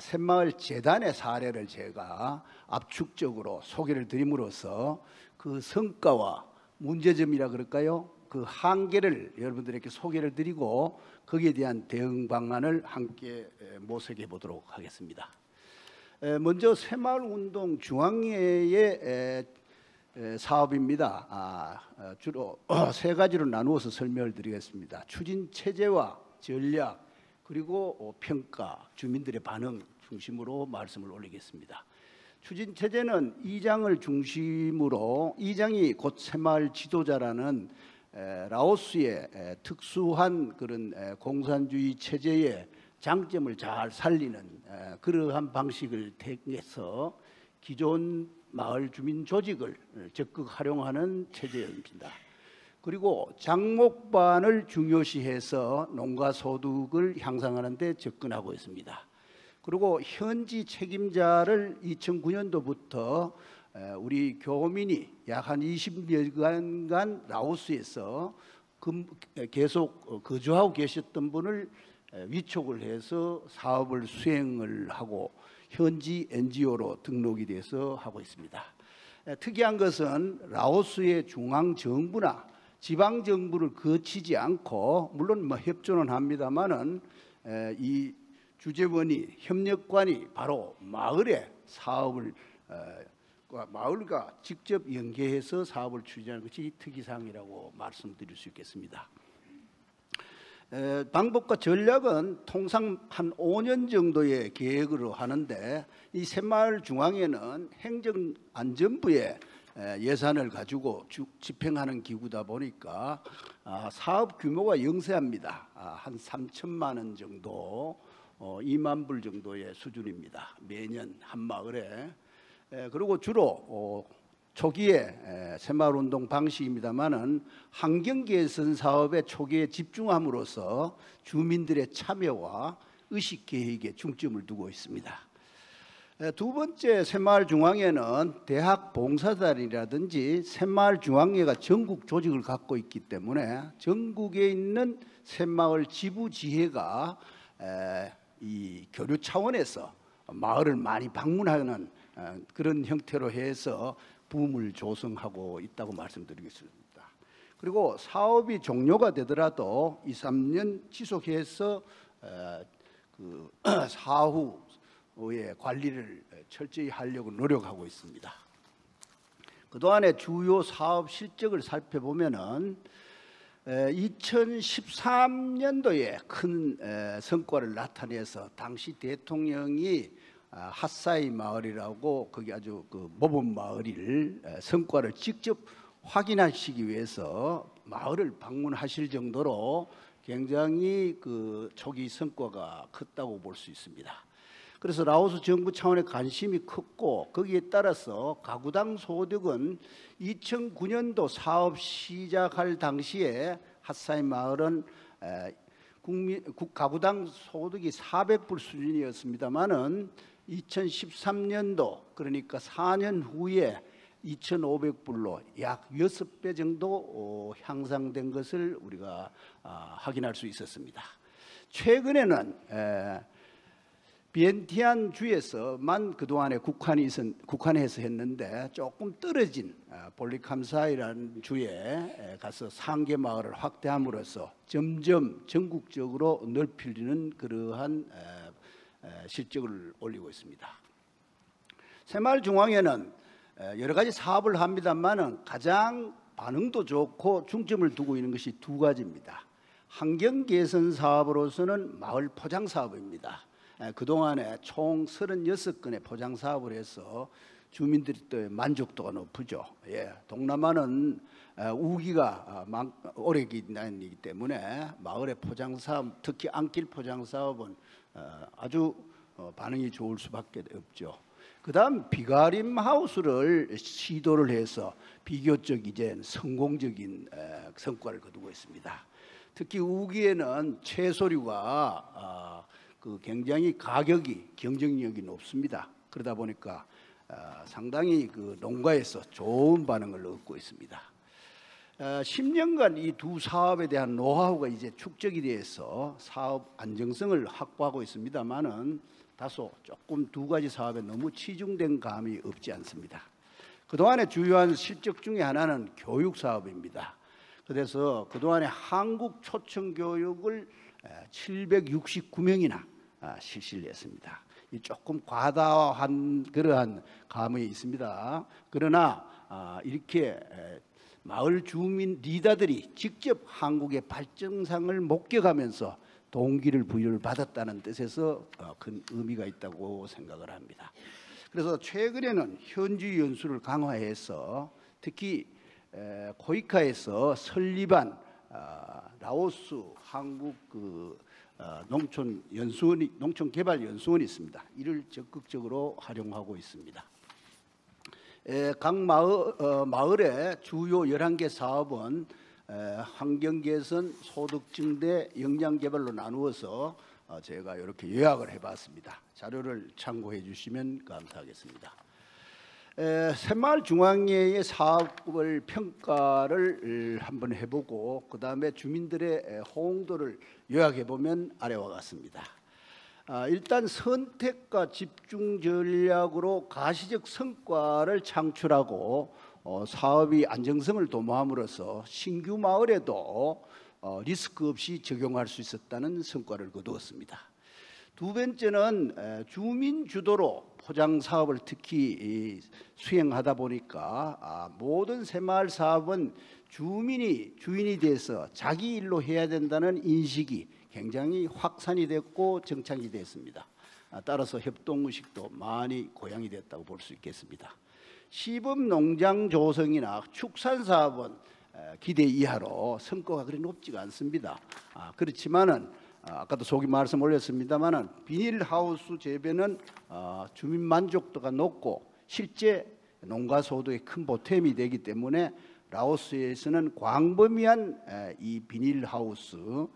새마을재단의 사례를 제가 압축적으로 소개를 드림으로써 그 성과와 문제점이라 그럴까요? 그 한계를 여러분들에게 소개를 드리고 거기에 대한 대응 방안을 함께 모색해 보도록 하겠습니다. 먼저 새마을운동 중앙회의 사업입니다. 주로 세 가지로 나누어서 설명을 드리겠습니다. 추진 체제와 전략, 그리고 평가, 주민들의 반응 중심으로 말씀을 올리겠습니다. 추진 체제는 이장을 중심으로, 이장이 곧 새마을 지도자라는 라오스의 특수한 그런 공산주의 체제의 장점을 잘 살리는 그러한 방식을 택해서 기존 마을 주민 조직을 적극 활용하는 체제입니다. 그리고 장목반을 중요시해서 농가 소득을 향상하는 데 접근하고 있습니다. 그리고 현지 책임자를 2009년도부터 우리 교민이 약 한 20여년간 라오스에서 계속 거주하고 계셨던 분을 위촉을 해서 사업을 수행을 하고 현지 NGO로 등록이 돼서 하고 있습니다. 특이한 것은 라오스의 중앙정부나 지방정부를 거치지 않고, 물론 뭐 협조는 합니다만은 이 주재원이, 협력관이 바로 마을의 사업을 마을과 직접 연계해서 사업을 추진하는 것이 특이사항이라고 말씀드릴 수 있겠습니다. 방법과 전략은 통상 한 5년 정도의 계획으로 하는데, 이 새마을 중앙회는 행정안전부의 예산을 가지고 집행하는 기구다 보니까 사업 규모가 영세합니다. 한 3천만 원 정도, 2만 불 정도의 수준입니다. 매년 한 마을에. 그리고 주로 초기에 새마을운동 방식입니다마는 환경 개선 사업에 초기에 집중함으로써 주민들의 참여와 의식 계획에 중점을 두고 있습니다. 두 번째, 새마을 중앙회는 대학 봉사단이라든지 새마을 중앙회가 전국 조직을 갖고 있기 때문에 전국에 있는 새마을 지부지회가 이 교류 차원에서 마을을 많이 방문하는 그런 형태로 해서 붐을 조성하고 있다고 말씀드리겠습니다. 그리고 사업이 종료가 되더라도 2, 3년 지속해서 그 사후의 관리를 철저히 하려고 노력하고 있습니다. 그동안의 주요 사업 실적을 살펴보면은 2013년도에 큰 성과를 나타내서 당시 대통령이 핫사이 마을이라고, 거기 아주 그 모범 마을을 성과를 직접 확인하시기 위해서 마을을 방문하실 정도로 굉장히 그 초기 성과가 컸다고 볼 수 있습니다. 그래서 라오스 정부 차원의 관심이 컸고, 거기에 따라서 가구당 소득은 2009년도 사업 시작할 당시에 핫사이 마을은 가구당 소득이 400불 수준이었습니다마는 2013년도, 그러니까 4년 후에 2,500불로 약 6배 정도 향상된 것을 우리가 확인할 수 있었습니다. 최근에는 비엔티안 주에서만 그동안에 국한해서 했는데, 조금 떨어진 볼리캄사이라는 주에 가서 상계 마을을 확대함으로써 점점 전국적으로 넓히는 그러한 실적을 올리고 있습니다. 새마을 중앙회는 여러 가지 사업을 합니다만은 가장 반응도 좋고 중점을 두고 있는 것이 두 가지입니다. 환경 개선 사업으로서는 마을 포장 사업입니다. 그동안에 총 36건의 포장 사업을 해서 주민들이 또 만족도가 높으죠. 동남아는 우기가 오래 기간이기 때문에 마을의 포장 사업, 특히 안길 포장 사업은 아주 반응이 좋을 수밖에 없죠. 그다음 비가림 하우스를 시도를 해서 비교적 이제 성공적인 성과를 거두고 있습니다. 특히 우기에는 채소류가 그 굉장히 가격이 경쟁력이 높습니다. 그러다 보니까 상당히 그 농가에서 좋은 반응을 얻고 있습니다. 10년간 이 두 사업에 대한 노하우가 이제 축적이 돼서 사업 안정성을 확보하고 있습니다만은 다소 조금 두 가지 사업에 너무 치중된 감이 없지 않습니다. 그동안의 주요한 실적 중에 하나는 교육 사업입니다. 그래서 그동안에 한국 초청 교육을 769명이나 실시를 했습니다. 이 조금 과다한 그러한 감이 있습니다. 그러나 이렇게 마을 주민 리더들이 직접 한국의 발전상을 목격하면서 동기를 부여를 받았다는 뜻에서 큰 의미가 있다고 생각을 합니다. 그래서 최근에는 현지 연수를 강화해서 특히 코이카에서 설립한 라오스 한국 농촌개발연수원이 있습니다. 이를 적극적으로 활용하고 있습니다. 각 마을의 주요 11개 사업은 환경개선, 소득증대, 역량개발로 나누어서 제가 이렇게 요약을 해봤습니다. 자료를 참고해 주시면 감사하겠습니다. 새마을중앙회의 사업을 평가를 한번 해보고 그 다음에 주민들의 호응도를 요약해보면 아래와 같습니다. 일단 선택과 집중 전략으로 가시적 성과를 창출하고 사업의 안정성을 도모함으로써 신규 마을에도 리스크 없이 적용할 수 있었다는 성과를 거두었습니다. 두 번째는 주민 주도로 포장 사업을 특히 수행하다 보니까 모든 새마을 사업은 주민이 주인이 돼서 자기 일로 해야 된다는 인식이 굉장히 확산이 됐고 정착이 됐습니다. 따라서 협동의식도 많이 고양이 됐다고 볼 수 있겠습니다. 시범 농장 조성이나 축산 사업은 기대 이하로 성과가 그리 높지가 않습니다. 그렇지만은 아까도 소개 말씀 올렸습니다만은 비닐하우스 재배는 주민 만족도가 높고 실제 농가 소득에 큰 보탬이 되기 때문에 라오스에서는 광범위한 이 비닐하우스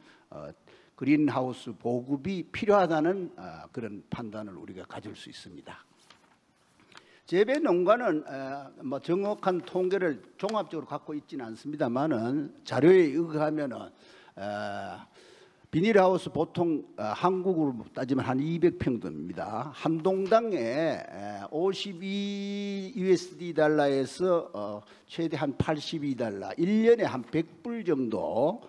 그린하우스 보급이 필요하다는 그런 판단을 우리가 가질 수 있습니다. 재배 농가는 뭐 정확한 통계를 종합적으로 갖고 있지는 않습니다만은 자료에 의하면은 비닐하우스 보통 한국으로 따지면 한 200평 됩니다. 한 동당에 52 달러에서 최대 한 82달러, 1년에 한 100불 정도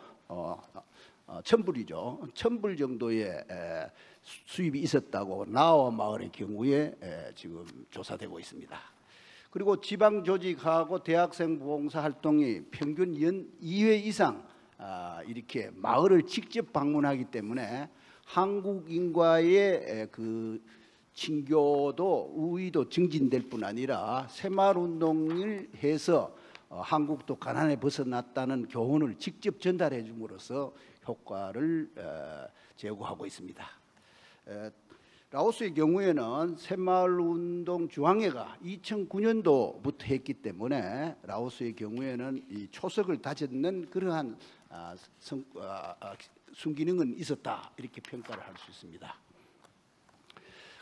1000불이죠. 1000불 정도의 수입이 있었다고 나와 마을의 경우에 지금 조사되고 있습니다. 그리고 지방 조직하고 대학생 봉사 활동이 평균 연 2회 이상 이렇게 마을을 직접 방문하기 때문에 한국인과의 그 친교도 우위도 증진될 뿐 아니라 새마을 운동을 해서 한국도 가난에 벗어났다는 교훈을 직접 전달해 줌으로써 효과를 제고하고 있습니다. 라오스의 경우에는 새마을운동 중앙회가 2009년도부터 했기 때문에 라오스의 경우에는 이 초석을 다졌는 그러한 순기능은 있었다 이렇게 평가를 할 수 있습니다.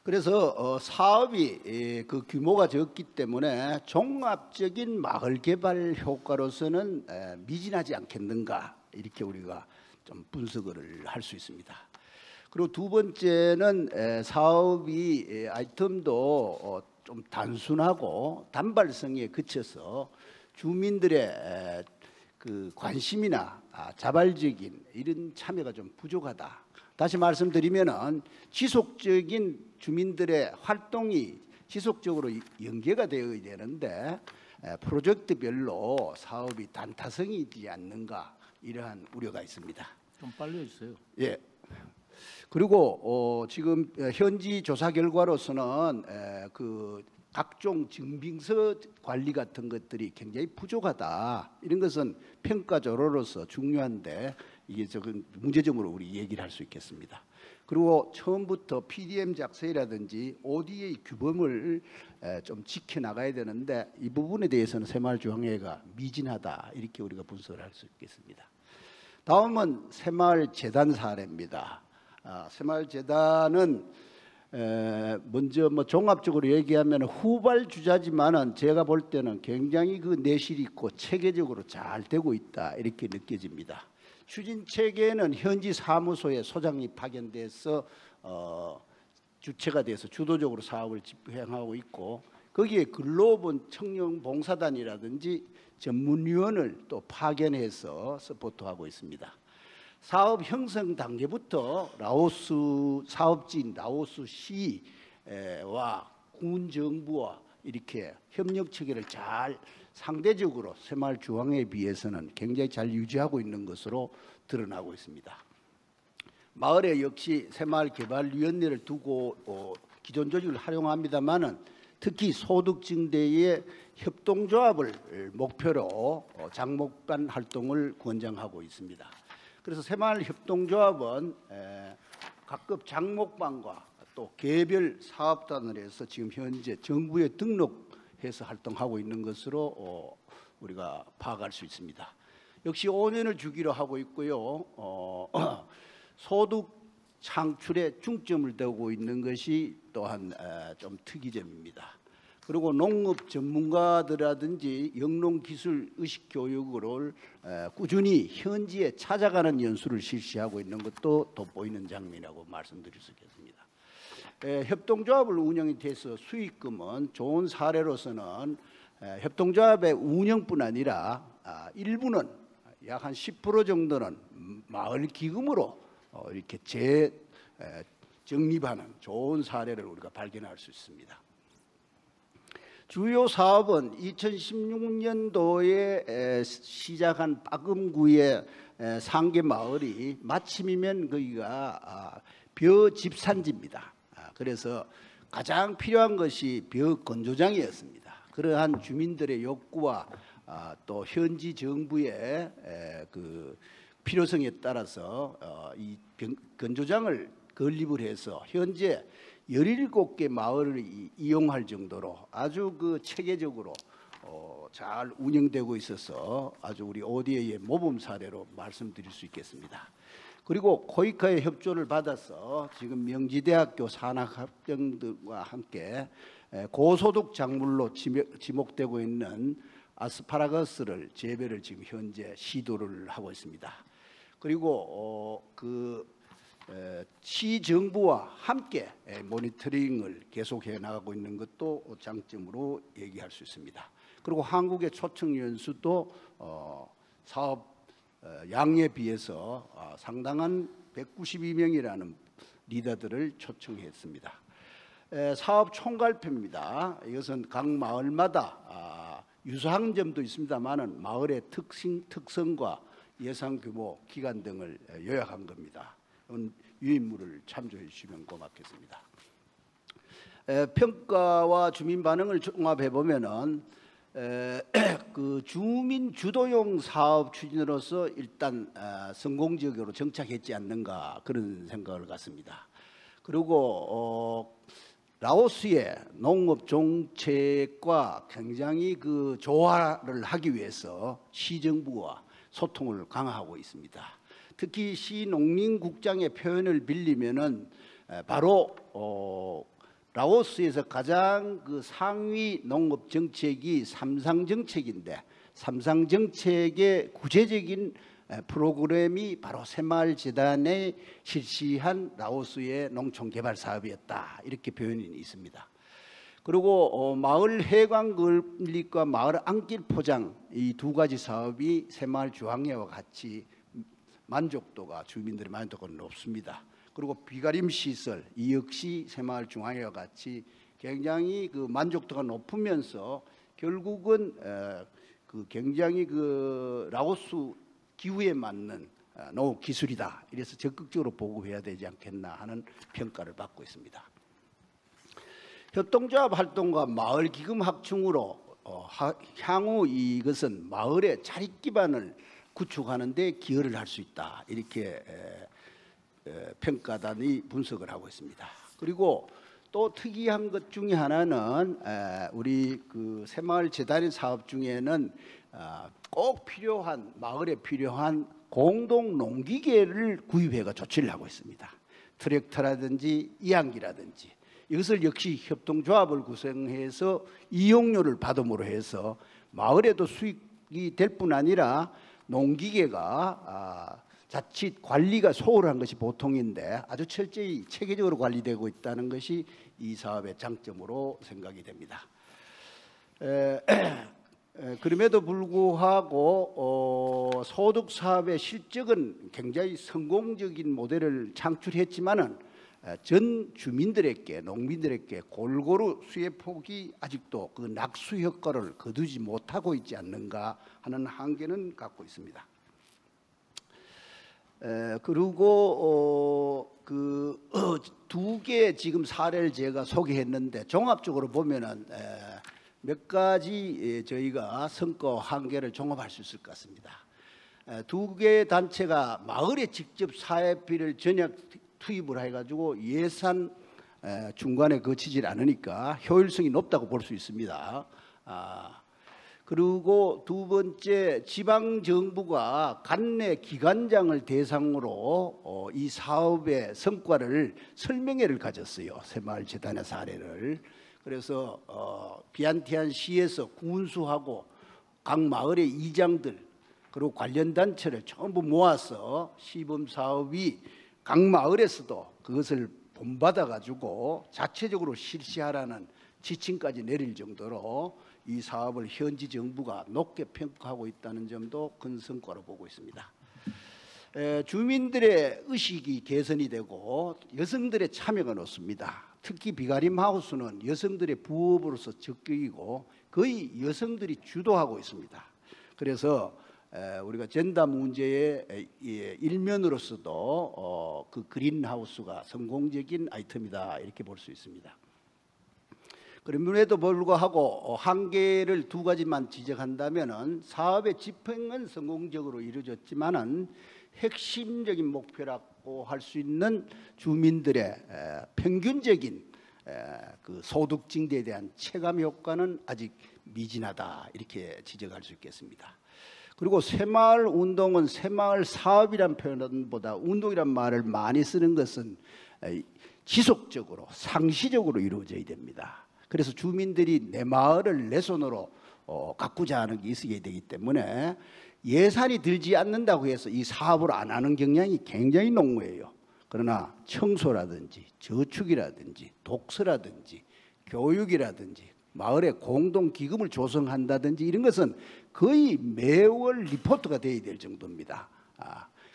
그래서 사업이 그 규모가 적기 때문에 종합적인 마을 개발 효과로서는 미진하지 않겠는가 이렇게 우리가 좀 분석을 할 수 있습니다. 그리고 두 번째는 사업이 아이템도 좀 단순하고 단발성에 그쳐서 주민들의 그 관심이나 자발적인 이런 참여가 좀 부족하다. 다시 말씀드리면은 지속적인 주민들의 활동이 지속적으로 연계가 되어야 되는데 프로젝트별로 사업이 단타성이 있지 않는가 이러한 우려가 있습니다. 좀 빨리 해주세요. 예. 그리고 지금 현지 조사 결과로서는 그 각종 증빙서 관리 같은 것들이 굉장히 부족하다. 이런 것은 평가 조로로서 중요한데 이게 조금 문제점으로 우리 얘기를 할 수 있겠습니다. 그리고 처음부터 PDM 작성이라든지 ODA 규범을 좀 지켜나가야 되는데 이 부분에 대해서는 새마을중앙회가 미진하다. 이렇게 우리가 분석을 할 수 있겠습니다. 다음은 새마을재단 사례입니다. 새마을재단은 먼저 뭐 종합적으로 얘기하면 후발주자지만은 제가 볼 때는 굉장히 그 내실 있고 체계적으로 잘 되고 있다 이렇게 느껴집니다. 추진 체계는 현지 사무소에 소장이 파견돼서 주체가 돼서 주도적으로 사업을 집행하고 있고 거기에 근로본 청년 봉사단이라든지 전문위원을 또 파견해서 서포트하고 있습니다. 사업 형성 단계부터 라오스 사업지인 라오스 시와 군 정부와 이렇게 협력 체계를 잘 상대적으로 새마을중앙회에 비해서는 굉장히 잘 유지하고 있는 것으로 드러나고 있습니다. 마을에 역시 새마을개발위원회를 두고 기존 조직을 활용합니다만은 특히 소득 증대의 협동조합을 목표로 장목반 활동을 권장하고 있습니다. 그래서 새마을협동조합은 각급 장목반과 또 개별 사업단을 해서 지금 현재 정부에 등록해서 활동하고 있는 것으로 우리가 파악할 수 있습니다. 역시 5년을 주기로 하고 있고요. 소득 창출에 중점을 두고 있는 것이 또한 좀 특이점입니다. 그리고 농업 전문가들이라든지 영농기술 의식 교육을 꾸준히 현지에 찾아가는 연수를 실시하고 있는 것도 돋보이는 장면이라고 말씀드릴 수 있겠습니다. 협동조합을 운영이 돼서 수익금은 좋은 사례로서는 협동조합의 운영뿐 아니라 일부는 약 한 10% 정도는 마을 기금으로 이렇게 재정립하는 좋은 사례를 우리가 발견할 수 있습니다. 주요 사업은 2016년도에 시작한 빠금구의 상계 마을이 마침이면 거기가 벼 집산지입니다. 그래서 가장 필요한 것이 벼 건조장이었습니다. 그러한 주민들의 욕구와 또 현지 정부의 그 필요성에 따라서 이 건조장을 건립을 해서 현재 17개 마을을 이용할 정도로 아주 그 체계적으로 잘 운영되고 있어서 아주 우리 ODA의 모범 사례로 말씀드릴 수 있겠습니다. 그리고 코이카의 협조를 받아서 지금 명지대학교 산학학생들과 함께 고소득 작물로 지목되고 있는 아스파라거스를 재배를 지금 현재 시도를 하고 있습니다. 그리고 시정부와 함께 모니터링을 계속해 나가고 있는 것도 장점으로 얘기할 수 있습니다. 그리고 한국의 초청 연수도 사업 양에 비해서 상당한 192명이라는 리더들을 초청했습니다. 사업 총괄표입니다. 이것은 각 마을마다 유사한 점도 있습니다만은 마을의 특성과 예산 규모, 기간 등을 요약한 겁니다. 유인물을 참조해 주시면 고맙겠습니다. 평가와 주민 반응을 종합해 보면은 그 주민 주도형 사업 추진으로서 일단 성공적으로 정착했지 않는가 그런 생각을 갖습니다. 그리고 라오스의 농업 정책과 굉장히 그 조화를 하기 위해서 시정부와 소통을 강화하고 있습니다. 특히 시농림국장의 표현을 빌리면은 바로 라오스에서 가장 그 상위 농업 정책이 삼상 정책인데 삼상 정책의 구체적인 프로그램이 바로 새마을재단에 실시한 라오스의 농촌 개발 사업이었다 이렇게 표현이 있습니다. 그리고 마을 해관 건립과 마을 안길 포장 이 두 가지 사업이 새마을 중앙회와 같이 만족도가 주민들의 만족도가 높습니다. 그리고 비가림 시설 이 역시 새마을 중앙회와 같이 굉장히 그 만족도가 높으면서 결국은 그 굉장히 그 라오스 기후에 맞는 농업 기술이다. 이래서 적극적으로 보급해야 되지 않겠나 하는 평가를 받고 있습니다. 협동조합 활동과 마을 기금 확충으로 향후 이것은 마을의 자립 기반을 구축하는 데 기여를 할 수 있다. 이렇게 평가단이 분석을 하고 있습니다. 그리고 또 특이한 것 중에 하나는 우리 그 새마을재단의 사업 중에는 꼭 필요한 마을에 필요한 공동 농기계를 구입해가 조치를 하고 있습니다. 트랙터라든지 이항기라든지 이것을 역시 협동조합을 구성해서 이용료를 받음으로 해서 마을에도 수익이 될 뿐 아니라 농기계가 자칫 관리가 소홀한 것이 보통인데 아주 철저히 체계적으로 관리되고 있다는 것이 이 사업의 장점으로 생각이 됩니다. 그럼에도 불구하고 소득 사업의 실적은 굉장히 성공적인 모델을 창출했지만은 전 주민들에게 농민들에게 골고루 수혜 폭이 아직도 그 낙수 효과를 거두지 못하고 있지 않는가 하는 한계는 갖고 있습니다. 그리고 그 두 개 지금 사례를 제가 소개했는데 종합적으로 보면은 몇 가지 저희가 성과 한계를 종합할 수 있을 것 같습니다. 두 개 단체가 마을에 직접 사회비를 전액 투입을 해가지고 예산 중간에 거치질 않으니까 효율성이 높다고 볼 수 있습니다. 그리고 두 번째, 지방 정부가 관내 기관장을 대상으로 이 사업의 성과를 설명회를 가졌어요. 새마을재단의 사례를. 그래서 비안티안 시에서 군수하고 각 마을의 이장들 그리고 관련 단체를 전부 모아서 시범 사업이 각 마을에서도 그것을 본받아 가지고 자체적으로 실시하라는 지침까지 내릴 정도로 이 사업을 현지 정부가 높게 평가하고 있다는 점도 큰 성과로 보고 있습니다. 주민들의 의식이 개선이 되고 여성들의 참여가 높습니다. 특히 비가림 하우스는 여성들의 부업으로서 적극이고 거의 여성들이 주도하고 있습니다. 그래서 우리가 젠더 문제의 일면으로서도 그 그린하우스가 성공적인 아이템이다 이렇게 볼 수 있습니다. 그럼에도 불구하고 한계를 두 가지만 지적한다면은 사업의 집행은 성공적으로 이루어졌지만은 핵심적인 목표라고 할 수 있는 주민들의 평균적인 그 소득 증대에 대한 체감 효과는 아직 미진하다 이렇게 지적할 수 있겠습니다. 그리고 새마을 운동은 새마을 사업이란 표현보다 운동이란 말을 많이 쓰는 것은 지속적으로 상시적으로 이루어져야 됩니다. 그래서 주민들이 내 마을을 내 손으로 가꾸자 하는 게 있어야 되기 때문에 예산이 들지 않는다고 해서 이 사업을 안 하는 경향이 굉장히 농후해요. 그러나 청소라든지 저축이라든지 독서라든지 교육이라든지 마을에 공동기금을 조성한다든지 이런 것은 거의 매월 리포트가 돼야 될 정도입니다.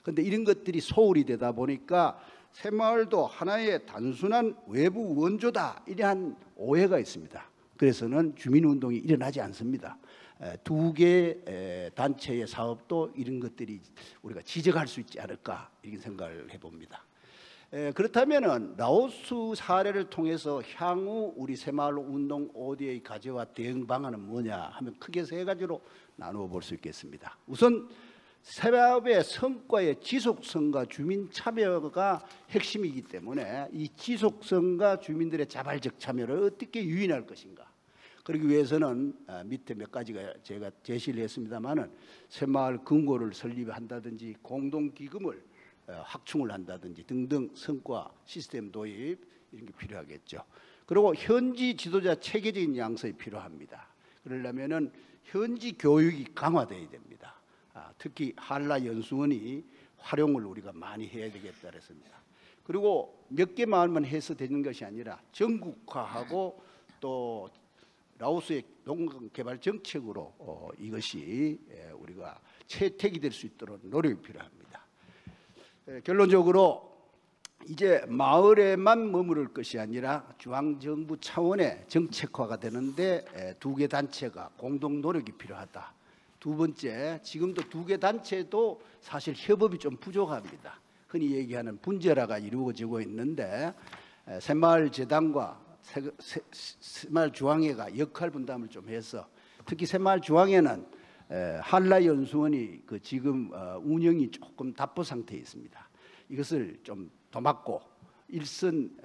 그런데 이런 것들이 소홀히 되다 보니까 새마을도 하나의 단순한 외부 원조다 이러한 오해가 있습니다. 그래서는 주민운동이 일어나지 않습니다. 두 개 단체의 사업도 이런 것들이 우리가 지적할 수 있지 않을까 이런 생각을 해봅니다. 그렇다면은 라오스 사례를 통해서 향후 우리 새마을 운동 ODA 가져와 대응 방안은 뭐냐 하면 크게 세 가지로 나누어 볼 수 있겠습니다. 우선 사업의 성과의 지속성과 주민 참여가 핵심이기 때문에 이 지속성과 주민들의 자발적 참여를 어떻게 유인할 것인가. 그러기 위해서는 밑에 몇 가지가 제가 제시를 했습니다마는 새마을 금고를 설립한다든지 공동기금을 확충을 한다든지 등등 성과 시스템 도입 이런 게 필요하겠죠. 그리고 현지 지도자 체계적인 양성이 필요합니다. 그러려면은 현지 교육이 강화돼야 됩니다. 특히 한라 연수원이 활용을 우리가 많이 해야 되겠다 그랬습니다. 그리고 몇 개 마을만 해서 되는 것이 아니라 전국화하고 또 라오스의 농업개발 정책으로 이것이 우리가 채택이 될 수 있도록 노력이 필요합니다. 결론적으로 이제 마을에만 머무를 것이 아니라 중앙정부 차원의 정책화가 되는데 두 개 단체가 공동 노력이 필요하다. 두 번째, 지금도 두 개 단체도 사실 협업이 좀 부족합니다. 흔히 얘기하는 분절화가 이루어지고 있는데 새마을재단과 새마을중앙회가 역할 분담을 좀 해서 특히 새마을중앙회는 한라연수원이 그 지금 운영이 조금 답보 상태에 있습니다. 이것을 좀 도맡고 일선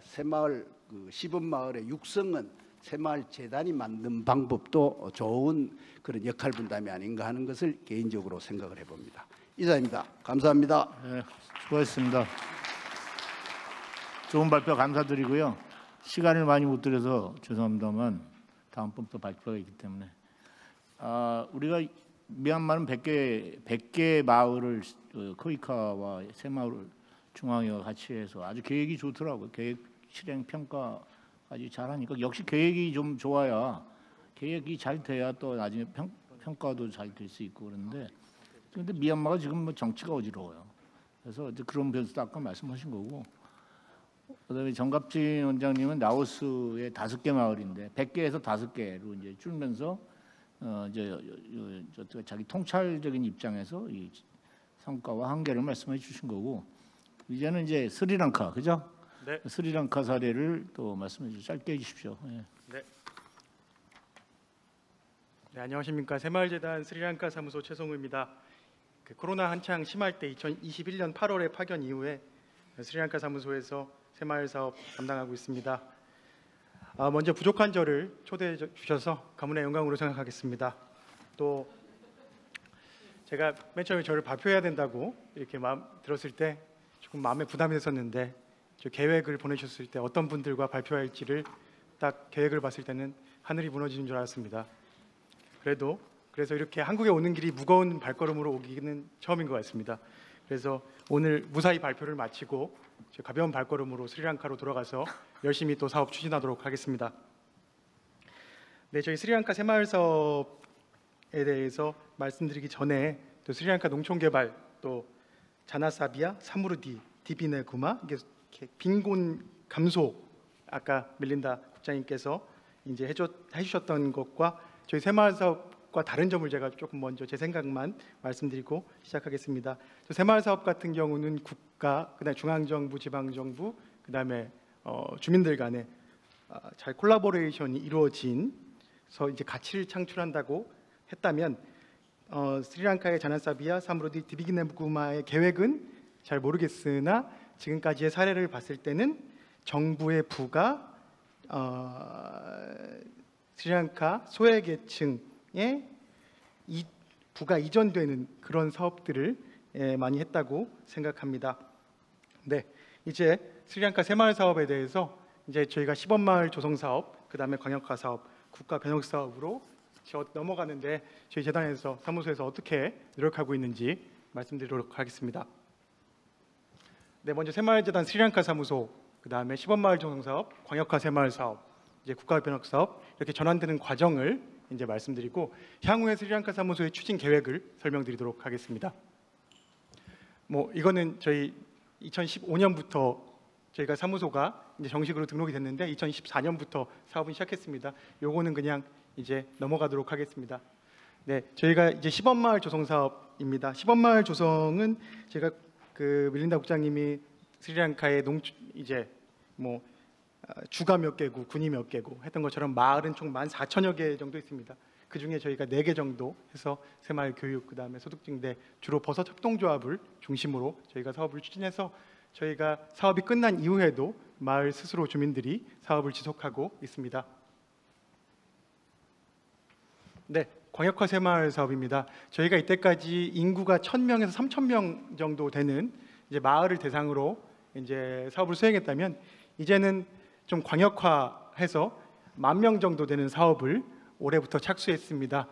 새마을 그 시범마을의 육성은 새마을재단이 만든 방법도 좋은 그런 역할 분담이 아닌가 하는 것을 개인적으로 생각을 해봅니다. 이상입니다. 감사합니다. 네, 수고하셨습니다. 좋은 발표 감사드리고요. 시간을 많이 못 드려서 죄송합니다만 다음번 또 발표가 있기 때문에 우리가 미얀마는 100개 마을을 코이카와 새마을 중앙회와 같이 해서 아주 계획이 좋더라고요. 계획 실행 평가까지 잘하니까 역시 계획이 좀 좋아야 계획이 잘 돼야 또 나중에 평가도 잘 될 수 있고 그런데 미얀마가 지금 뭐 정치가 어지러워요. 그래서 이제 그런 변수도 아까 말씀하신 거고. 그다음에 정갑진 원장님은 라오스의 5개 마을인데 100개에서 5개로 이제 줄면서 이제 자기 통찰적인 입장에서 이 성과와 한계를 말씀해 주신 거고 이제는 이제 스리랑카 그죠? 네. 스리랑카 사례를 또 말씀해 주시죠. 짧게 해주십시오. 예. 네, 안녕하십니까. 새마을재단 스리랑카 사무소 최성우입니다. 코로나 한창 심할 때 2021년 8월에 파견 이후에 스리랑카 사무소에서 새마을 사업 담당하고 있습니다. 먼저 부족한 저를 초대해 주셔서 가문의 영광으로 생각하겠습니다. 또 제가 맨 처음에 저를 발표해야 된다고 이렇게 마음 들었을 때 조금 마음에 부담이 됐었는데 저 계획을 보내셨을 때 어떤 분들과 발표할지를 딱 계획을 봤을 때는 하늘이 무너지는 줄 알았습니다. 그래서 이렇게 한국에 오는 길이 무거운 발걸음으로 오기는 처음인 것 같습니다. 그래서 오늘 무사히 발표를 마치고 가벼운 발걸음으로 스리랑카로 돌아가서 열심히 또 사업 추진하도록 하겠습니다. 네, 저희 스리랑카 새마을 사업에 대해서 말씀드리기 전에 또 스리랑카 농촌개발 또 자나사비아, 사무르디, 디비네구마 이게 빈곤 감소 아까 멜린다 국장님께서 이제 해주셨던 것과 저희 새마을 사업과 다른 점을 제가 조금 먼저 제 생각만 말씀드리고 시작하겠습니다. 새마을 사업 같은 경우는 국가, 그다음에 중앙정부, 지방정부, 그다음에 주민들 간에 잘 콜라보레이션이 이루어진서 이제 가치를 창출한다고 했다면 스리랑카의 자나사비아, 사무르디, 디비기네구마의 계획은 잘 모르겠으나 지금까지의 사례를 봤을 때는 정부의 부가 스리랑카 소외계층에 부가 이전되는 그런 사업들을 많이 했다고 생각합니다. 네, 이제 스리랑카 새마을 사업에 대해서 이제 저희가 시범마을 조성 사업, 그다음에 광역화 사업, 국가 변혁 사업으로 넘어가는데 저희 재단에서 사무소에서 어떻게 노력하고 있는지 말씀드리도록 하겠습니다. 네, 먼저 새마을재단 스리랑카 사무소, 그다음에 시범마을 조성 사업, 광역화 새마을 사업, 이제 국가 변혁 사업 이렇게 전환되는 과정을 이제 말씀드리고 향후의 스리랑카 사무소의 추진 계획을 설명드리도록 하겠습니다. 이거는 저희 2015년부터 저희가 사무소가 이제 정식으로 등록이 됐는데 2014년부터 사업은 시작했습니다. 요거는 그냥 이제 넘어가도록 하겠습니다. 네, 저희가 이제 시범마을 조성 사업입니다. 시범마을 조성은 제가 밀린다 국장님이 스리랑카의 이제 주가 몇 개고 군이 몇 개고 했던 것처럼 마을은 총 14,000여 개 정도 있습니다. 그 중에 저희가 4개 정도 해서 새마을 교육, 그다음에 소득증대, 주로 버섯 협동조합을 중심으로 저희가 사업을 추진해서 저희가 사업이 끝난 이후에도 마을 스스로 주민들이 사업을 지속하고 있습니다. 네, 광역화 새마을 사업입니다. 저희가 이때까지 인구가 1,000명에서 3,000명 정도 되는 이제 마을을 대상으로 이제 사업을 수행했다면 이제는 좀 광역화해서 10,000명 정도 되는 사업을 올해부터 착수했습니다.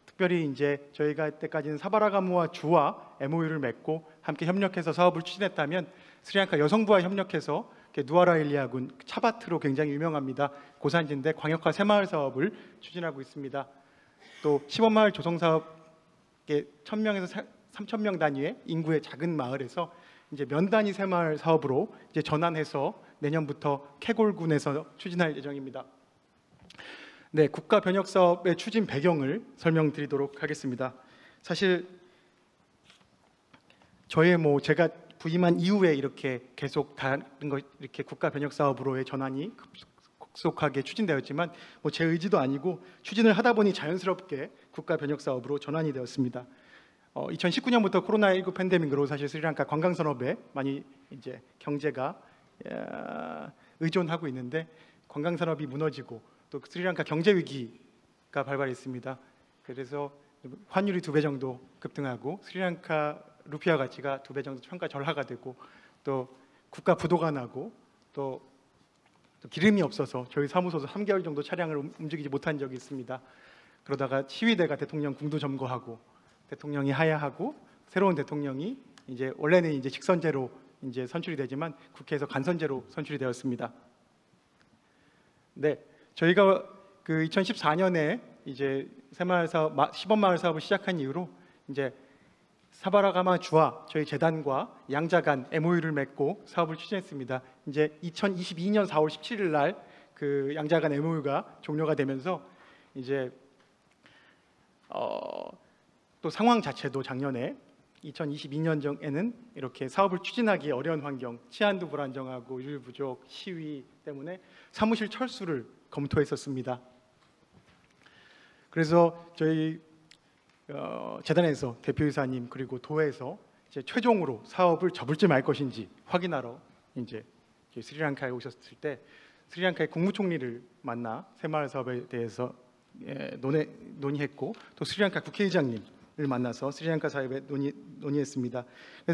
특별히 이제 저희가 이때까지는 사바라가무와 주와 MOU를 맺고 함께 협력해서 사업을 추진했다면 스리랑카 여성부와 협력해서 누아라일리아군 차바트로 굉장히 유명합니다. 고산지인데 광역화 새마을 사업을 추진하고 있습니다. 또 시범마을 조성 사업에 1,000명에서 3,000명 단위의 인구의 작은 마을에서 이제 면 단위 새마을 사업으로 이제 전환해서 내년부터 캐골군에서 추진할 예정입니다. 네, 국가 변혁 사업의 추진 배경을 설명드리도록 하겠습니다. 사실 제가 부임한 이후에 이렇게 계속 다른 것 이렇게 국가 변혁 사업으로의 전환이 급속하게 추진되었지만 제 의지도 아니고 추진을 하다 보니 자연스럽게 국가 변혁 사업으로 전환이 되었습니다. 2019년부터 코로나19 팬데믹으로 사실 스리랑카 관광 산업에 많이 이제 경제가 의존하고 있는데 관광 산업이 무너지고 또 스리랑카 경제 위기가 발발했습니다. 그래서 환율이 2배 정도 급등하고 스리랑카 루피아 가치가 2배 정도 평가 절하가 되고 또 국가 부도가 나고 또 기름이 없어서 저희 사무소도 3개월 정도 차량을 움직이지 못한 적이 있습니다. 그러다가 시위대가 대통령 궁도 점거하고 대통령이 하야하고 새로운 대통령이 이제 원래는 이제 직선제로 이제 선출이 되지만 국회에서 간선제로 선출이 되었습니다. 네, 저희가 2014년에 이제 새마을 사업, 시범마을 사업을 시작한 이후로 이제 사바라가마 주와 저희 재단과 양자간 MOU를 맺고 사업을 추진했습니다. 이제 2022년 4월 17일 날 그 양자간 MOU가 종료가 되면서 이제 또 상황 자체도 작년에 2022년에는 이렇게 사업을 추진하기 어려운 환경, 치안도 불안정하고 일 부족, 시위 때문에 사무실 철수를 검토했었습니다. 그래서 저희 재단에서 대표이사님 그리고 도에서 이제 최종으로 사업을 접을지 말 것인지 확인하러 이제 스리랑카에 오셨을 때 스리랑카의 국무총리를 만나 새마을 사업에 대해서 논의했고 또 스리랑카 국회의장님을 만나서 스리랑카 사업에 논의했습니다.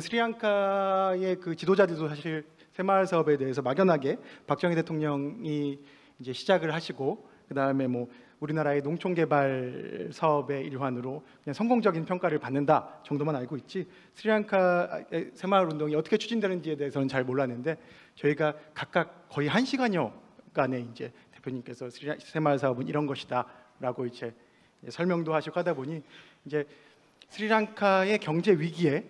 스리랑카의 그 지도자들도 사실 새마을 사업에 대해서 막연하게 박정희 대통령이 이제 시작을 하시고 그 다음에 뭐 우리나라의 농촌 개발 사업의 일환으로 그냥 성공적인 평가를 받는다 정도만 알고 있지 스리랑카의 새마을 운동이 어떻게 추진되는지에 대해서는 잘 몰랐는데 저희가 각각 거의 1시간여간에 이제 대표님께서 새마을 사업은 이런 것이다라고 이제 설명도 하시고 하다 보니 이제 스리랑카의 경제 위기에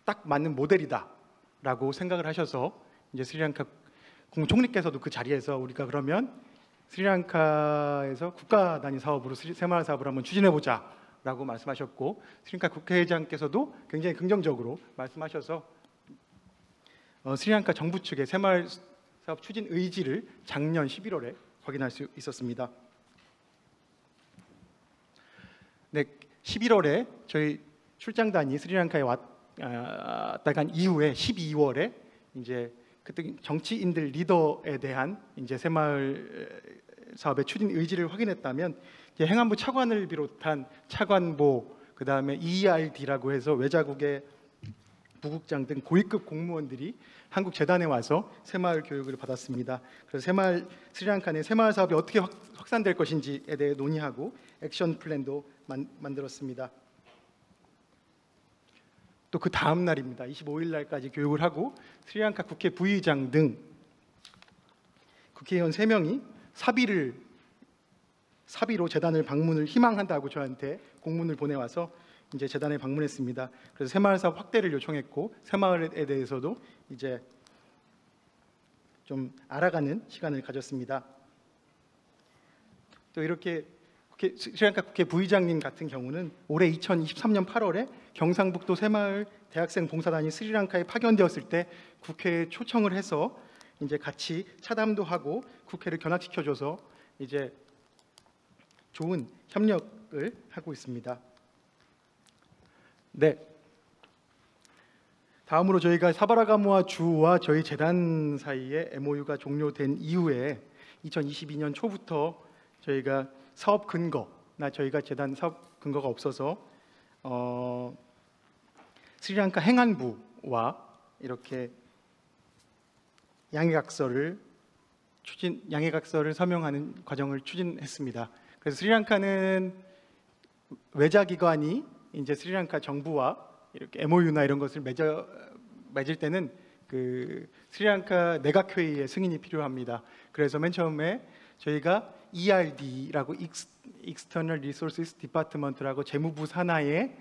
딱 맞는 모델이다라고 생각을 하셔서 이제 스리랑카 국무총리께서도 그 자리에서 우리가 그러면 스리랑카에서 국가 단위 사업으로 새마을 사업을 한번 추진해 보자라고 말씀하셨고 스리랑카 국회의장께서도 굉장히 긍정적으로 말씀하셔서 스리랑카 정부 측의 새마을 사업 추진 의지를 작년 11월에 확인할 수 있었습니다. 네, 11월에 저희 출장단이 스리랑카에 왔다 간 이후에 12월에 이제 그때 정치인들 리더에 대한 이제 새마을 사업의 추진 의지를 확인했다면 이제 행안부 차관을 비롯한 차관보 그다음에 EERD라고 해서 외자국의 부국장 등 고위급 공무원들이 한국 재단에 와서 새마을 교육을 받았습니다. 그래서 스리랑카 내 새마을 사업이 어떻게 확산될 것인지에 대해 논의하고 액션 플랜도 만들었습니다. 또 그 다음 날입니다. 25일 날까지 교육을 하고 스리랑카 국회 부의장 등 국회의원 3명이 사비로 재단을 방문을 희망한다고 저한테 공문을 보내와서 이제 재단에 방문했습니다. 그래서 새마을 사업 확대를 요청했고 새마을에 대해서도 이제 좀 알아가는 시간을 가졌습니다. 또 이렇게 스리랑카 국회 부의장님 같은 경우는 올해 2023년 8월에 경상북도 새마을 대학생 봉사단이 스리랑카에 파견되었을 때 국회에 초청을 해서 이제 같이 차담도 하고 국회를 견학시켜줘서 이제 좋은 협력을 하고 있습니다. 네. 다음으로 저희가 사바라가무와 주와 저희 재단 사이에 MOU가 종료된 이후에 2022년 초부터 저희가 사업 근거나 저희가 재단 사업 근거가 없어서 스리랑카 행안부와 이렇게 양해각서를 서명하는 과정을 추진했습니다. 그래서 스리랑카는 외자기관이 이제 스리랑카 정부와 이렇게 MOU나 이런 것을 맺을 때는 그 스리랑카 내각회의의 승인이 필요합니다. 그래서 맨 처음에 저희가 ERD라고 External Resources Department라고 재무부 산하의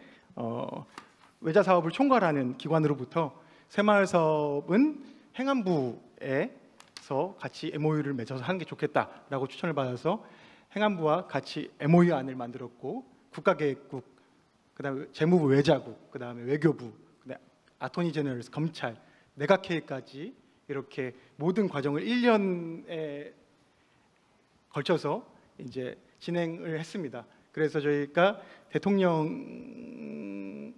외자 사업을 총괄하는 기관으로부터 새마을 사업은 행안부에서 같이 MOU를 맺어서 하는 게 좋겠다라고 추천을 받아서 행안부와 같이 MOU 안을 만들었고 국가계획국, 그다음에 재무부 외자국, 그다음에 외교부, 그다음에 아토니 제너럴스 검찰, 내각회의까지 이렇게 모든 과정을 1년에 걸쳐서 이제 진행을 했습니다. 그래서 저희가 대통령이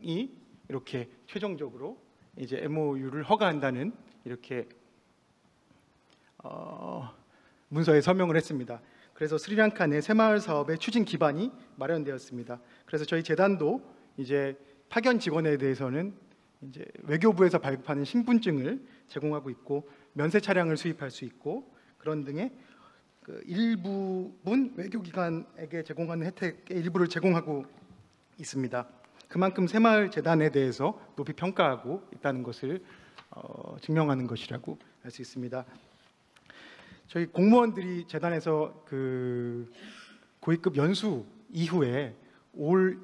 이렇게 최종적으로 이제 MOU를 허가한다는 이렇게 문서에 서명을 했습니다. 그래서 스리랑카 내 새마을 사업의 추진 기반이 마련되었습니다. 그래서 저희 재단도 이제 파견 직원에 대해서는 이제 외교부에서 발급하는 신분증을 제공하고 있고 면세 차량을 수입할 수 있고 그런 등의 그 일부분 외교기관에게 제공하는 혜택의 일부를 제공하고 있습니다. 그만큼 새마을 재단에 대해서 높이 평가하고 있다는 것을 증명하는 것이라고 할 수 있습니다. 저희 공무원들이 재단에서 그 고위급 연수 이후에 올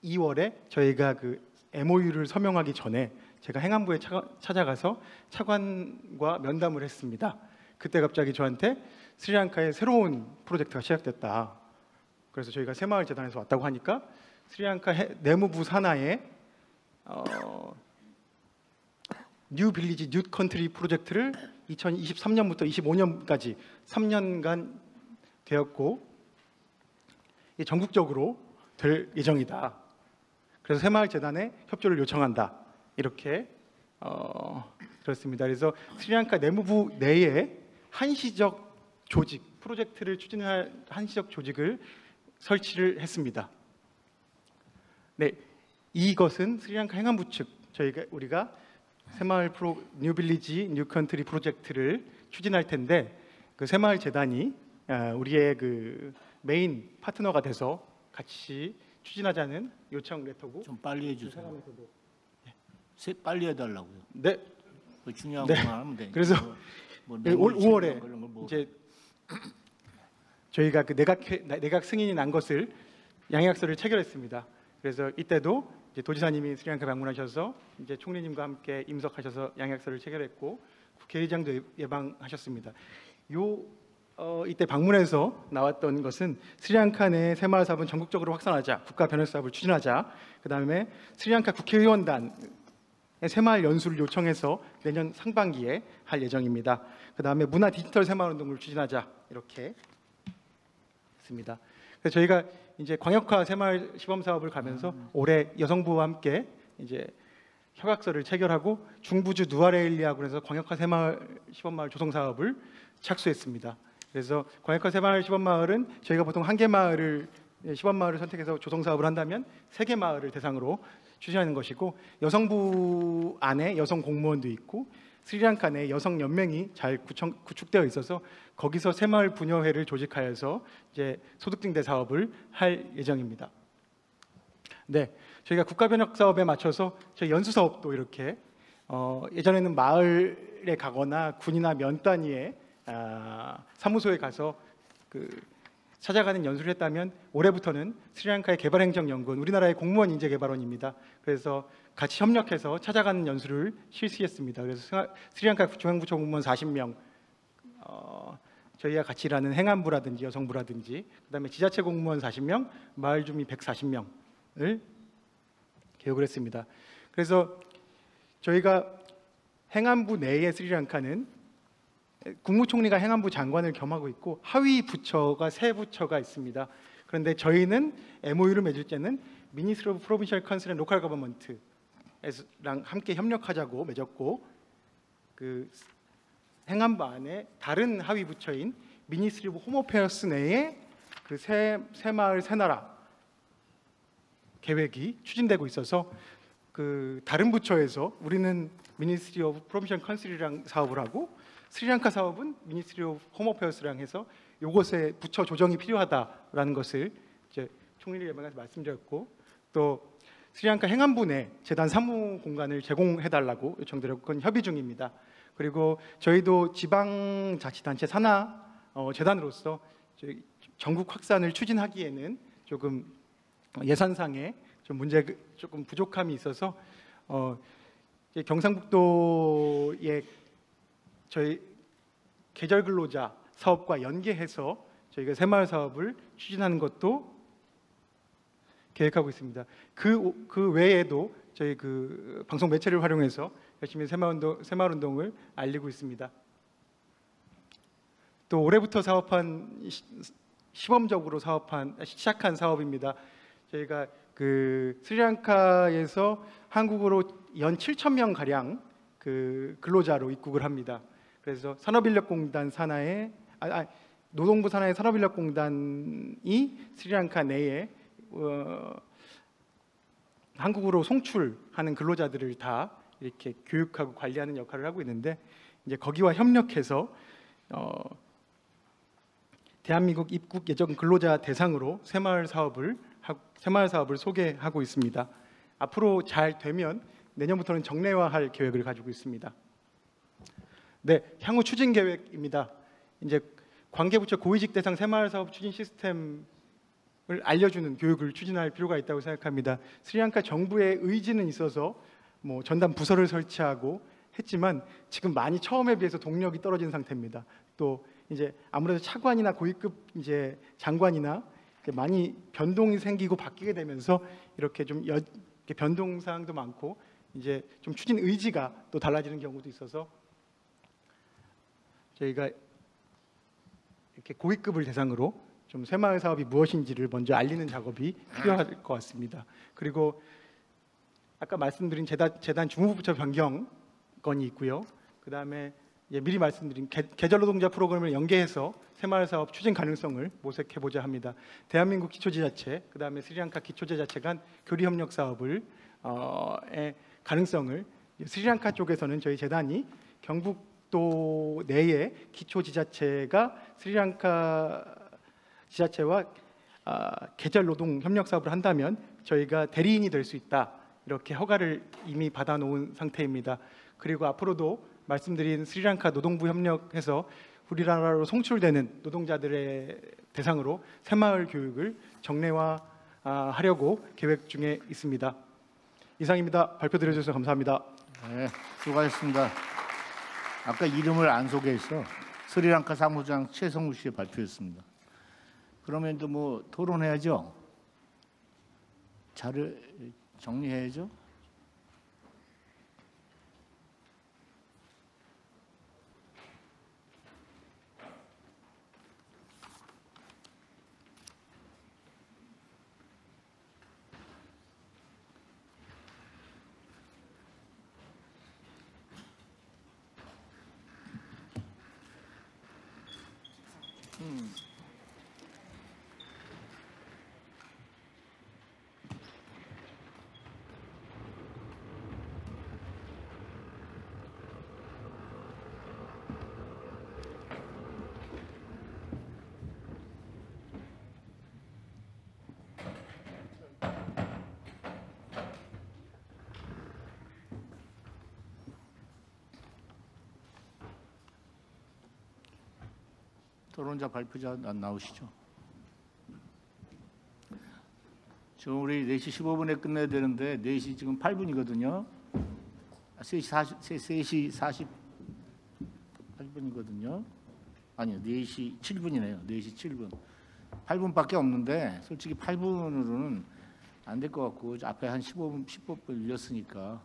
2월에 저희가 그 MOU를 서명하기 전에 제가 행안부에 찾아가서 차관과 면담을 했습니다. 그때 갑자기 저한테 스리랑카의 새로운 프로젝트가 시작됐다. 그래서 저희가 새마을 재단에서 왔다고 하니까 스리랑카 내무부 산하의 뉴 빌리지 뉴 컨트리 프로젝트를 2023년부터 25년까지 3년간 되었고 이게 전국적으로 될 예정이다. 그래서 새마을재단에 협조를 요청한다. 이렇게 그렇습니다. 그래서 스리랑카 내무부 내에 한시적 조직, 프로젝트를 추진할 한시적 조직을 설치를 했습니다. 네, 이것은 스리랑카 행안부 측 우리가 새마을 뉴빌리지 뉴컨트리 프로젝트를 추진할 텐데 그 새마을재단이 우리의 그 메인 파트너가 돼서 같이 추진하자는 요청 레터고 좀 빨리 해주세요. 상황에서도 빨리 해달라고요. 네, 그 중요한 네. 것만 하면 되니까. 그래서 뭐 올 5월에 그런 걸뭐 이제 저희가 그 내각 승인이 난 것을 양해약서를 체결했습니다. 그래서 이때도 이제 도지사님이 스리랑카 방문하셔서 이제 총리님과 함께 임석하셔서 양해약서를 체결했고 국회의장도 예방하셨습니다. 이때 방문해서 나왔던 것은 스리랑카 내 새마을 사업은 전국적으로 확산하자, 국가 변혁 사업을 추진하자. 그다음에 스리랑카 국회의원단의 새마을 연수를 요청해서 내년 상반기에 할 예정입니다. 그다음에 문화 디지털 새마을 운동을 추진하자 이렇게 했습니다. 그래서 저희가 이제 광역화 새마을 시범 사업을 가면서 올해 여성부와 함께 이제 협약서를 체결하고 중부주 누아레일리하고 해서 광역화 새마을 시범마을 조성 사업을 착수했습니다. 그래서 광역화 새마을 시범마을은 저희가 보통 한 개 마을을 시범마을을 선택해서 조성 사업을 한다면 3개 마을을 대상으로 추진하는 것이고 여성부 안에 여성 공무원도 있고 스리랑카 내 여성 연맹이 잘 구축되어 있어서 거기서 새마을 부녀회를 조직하여서 이제 소득 증대 사업을 할 예정입니다. 네, 저희가 국가 변혁 사업에 맞춰서 저희 연수 사업도 이렇게 예전에는 마을에 가거나 군이나 면 단위의 사무소에 가서 찾아가는 연수를 했다면 올해부터는 스리랑카의 개발행정연구원, 우리나라의 공무원 인재개발원입니다. 그래서 같이 협력해서 찾아가는 연수를 실시했습니다. 그래서 스리랑카 중앙부처 공무원 40명, 저희와 같이 일하는 행안부라든지 여성부라든지, 그다음에 지자체 공무원 40명, 마을 주민 140명을 개혁을 했습니다. 그래서 저희가 행안부 내의 스리랑카는 국무총리가 행안부 장관을 겸하고 있고 하위 부처가 3부처가 있습니다. 그런데 저희는 MOU를 맺을 때는 Ministry of Provincial Council and Local Government랑 함께 협력하자고 맺었고 그 행안부 안에 다른 하위 부처인 Ministry of Home Affairs 내에 그 새마을 새나라 계획이 추진되고 있어서 그 다른 부처에서 우리는 Ministry of Provincial Council이랑 사업을 하고 스리랑카 사업은 Ministry of Home Affairs랑 해서 이것에 부처 조정이 필요하다라는 것을 이제 총리를 예방해서 말씀드렸고 또 스리랑카 행안부 내 재단 사무 공간을 제공해달라고 요청드렸고 그건 협의 중입니다. 그리고 저희도 지방자치단체 산하 재단으로서 저희 전국 확산을 추진하기에는 조금 예산상에 좀 조금 부족함이 있어서 경상북도의 저희 계절 근로자 사업과 연계해서 저희가 새마을 사업을 추진하는 것도 계획하고 있습니다. 그 외에도 저희 그 방송 매체를 활용해서 열심히 새마을 운동을 알리고 있습니다. 또 올해부터 시범적으로 시작한 사업입니다. 저희가 그 스리랑카에서 한국으로 연 7,000명 가량 그 근로자로 입국을 합니다. 그래서 산업인력공단 산하에 노동부 산하의 산업인력공단이 스리랑카 내에 한국으로 송출하는 근로자들을 다 이렇게 교육하고 관리하는 역할을 하고 있는데 이제 거기와 협력해서 대한민국 입국 예정 근로자 대상으로 새마을 사업을 소개하고 있습니다. 앞으로 잘 되면 내년부터는 정례화할 계획을 가지고 있습니다. 네, 향후 추진 계획입니다. 이제 관계부처 고위직 대상 새마을 사업 추진 시스템을 알려주는 교육을 추진할 필요가 있다고 생각합니다. 스리랑카 정부의 의지는 있어서 뭐 전담 부서를 설치하고 했지만 지금 많이 처음에 비해서 동력이 떨어진 상태입니다. 또 이제 아무래도 차관이나 고위급 이제 장관이나 많이 변동이 생기고 바뀌게 되면서 이렇게 좀 이렇게 변동 사항도 많고 이제 좀 추진 의지가 또 달라지는 경우도 있어서 저희가 이렇게 고위급을 대상으로 좀 새마을 사업이 무엇인지를 먼저 알리는 작업이 필요할 것 같습니다. 그리고 아까 말씀드린 재단 주무부처 변경 건이 있고요. 그 다음에 미리 말씀드린 계절 노동자 프로그램을 연계해서 새마을 사업 추진 가능성을 모색해보자 합니다. 대한민국 기초지자체, 그 다음에 스리랑카 기초지자체 간 교리 협력 사업을 의 가능성을 스리랑카 쪽에서는 저희 재단이 경북도 내의 기초지자체가 스리랑카 지자체와 계절 노동 협력 사업을 한다면 저희가 대리인이 될 수 있다. 이렇게 허가를 이미 받아놓은 상태입니다. 그리고 앞으로도 말씀드린 스리랑카 노동부 협력해서 우리나라로 송출되는 노동자들의 대상으로 새마을 교육을 정례화하려고 계획 중에 있습니다. 이상입니다. 발표 드려주셔서 감사합니다. 네, 수고하셨습니다. 아까 이름을 안 소개해서 스리랑카 사무장 최성우 씨의 발표였습니다. 그러면 또 뭐 토론해야죠. 자를 정리해야죠. 토론자 발표자 안 나오시죠? 지금 우리 4시 15분에 끝내야 되는데 4시 지금 8분이거든요. 3시 48분이거든요. 아니요, 4시 7분이네요. 4시 7분. 8분밖에 없는데 솔직히 8분으로는 안 될 것 같고 앞에 한 15분 일렸으니까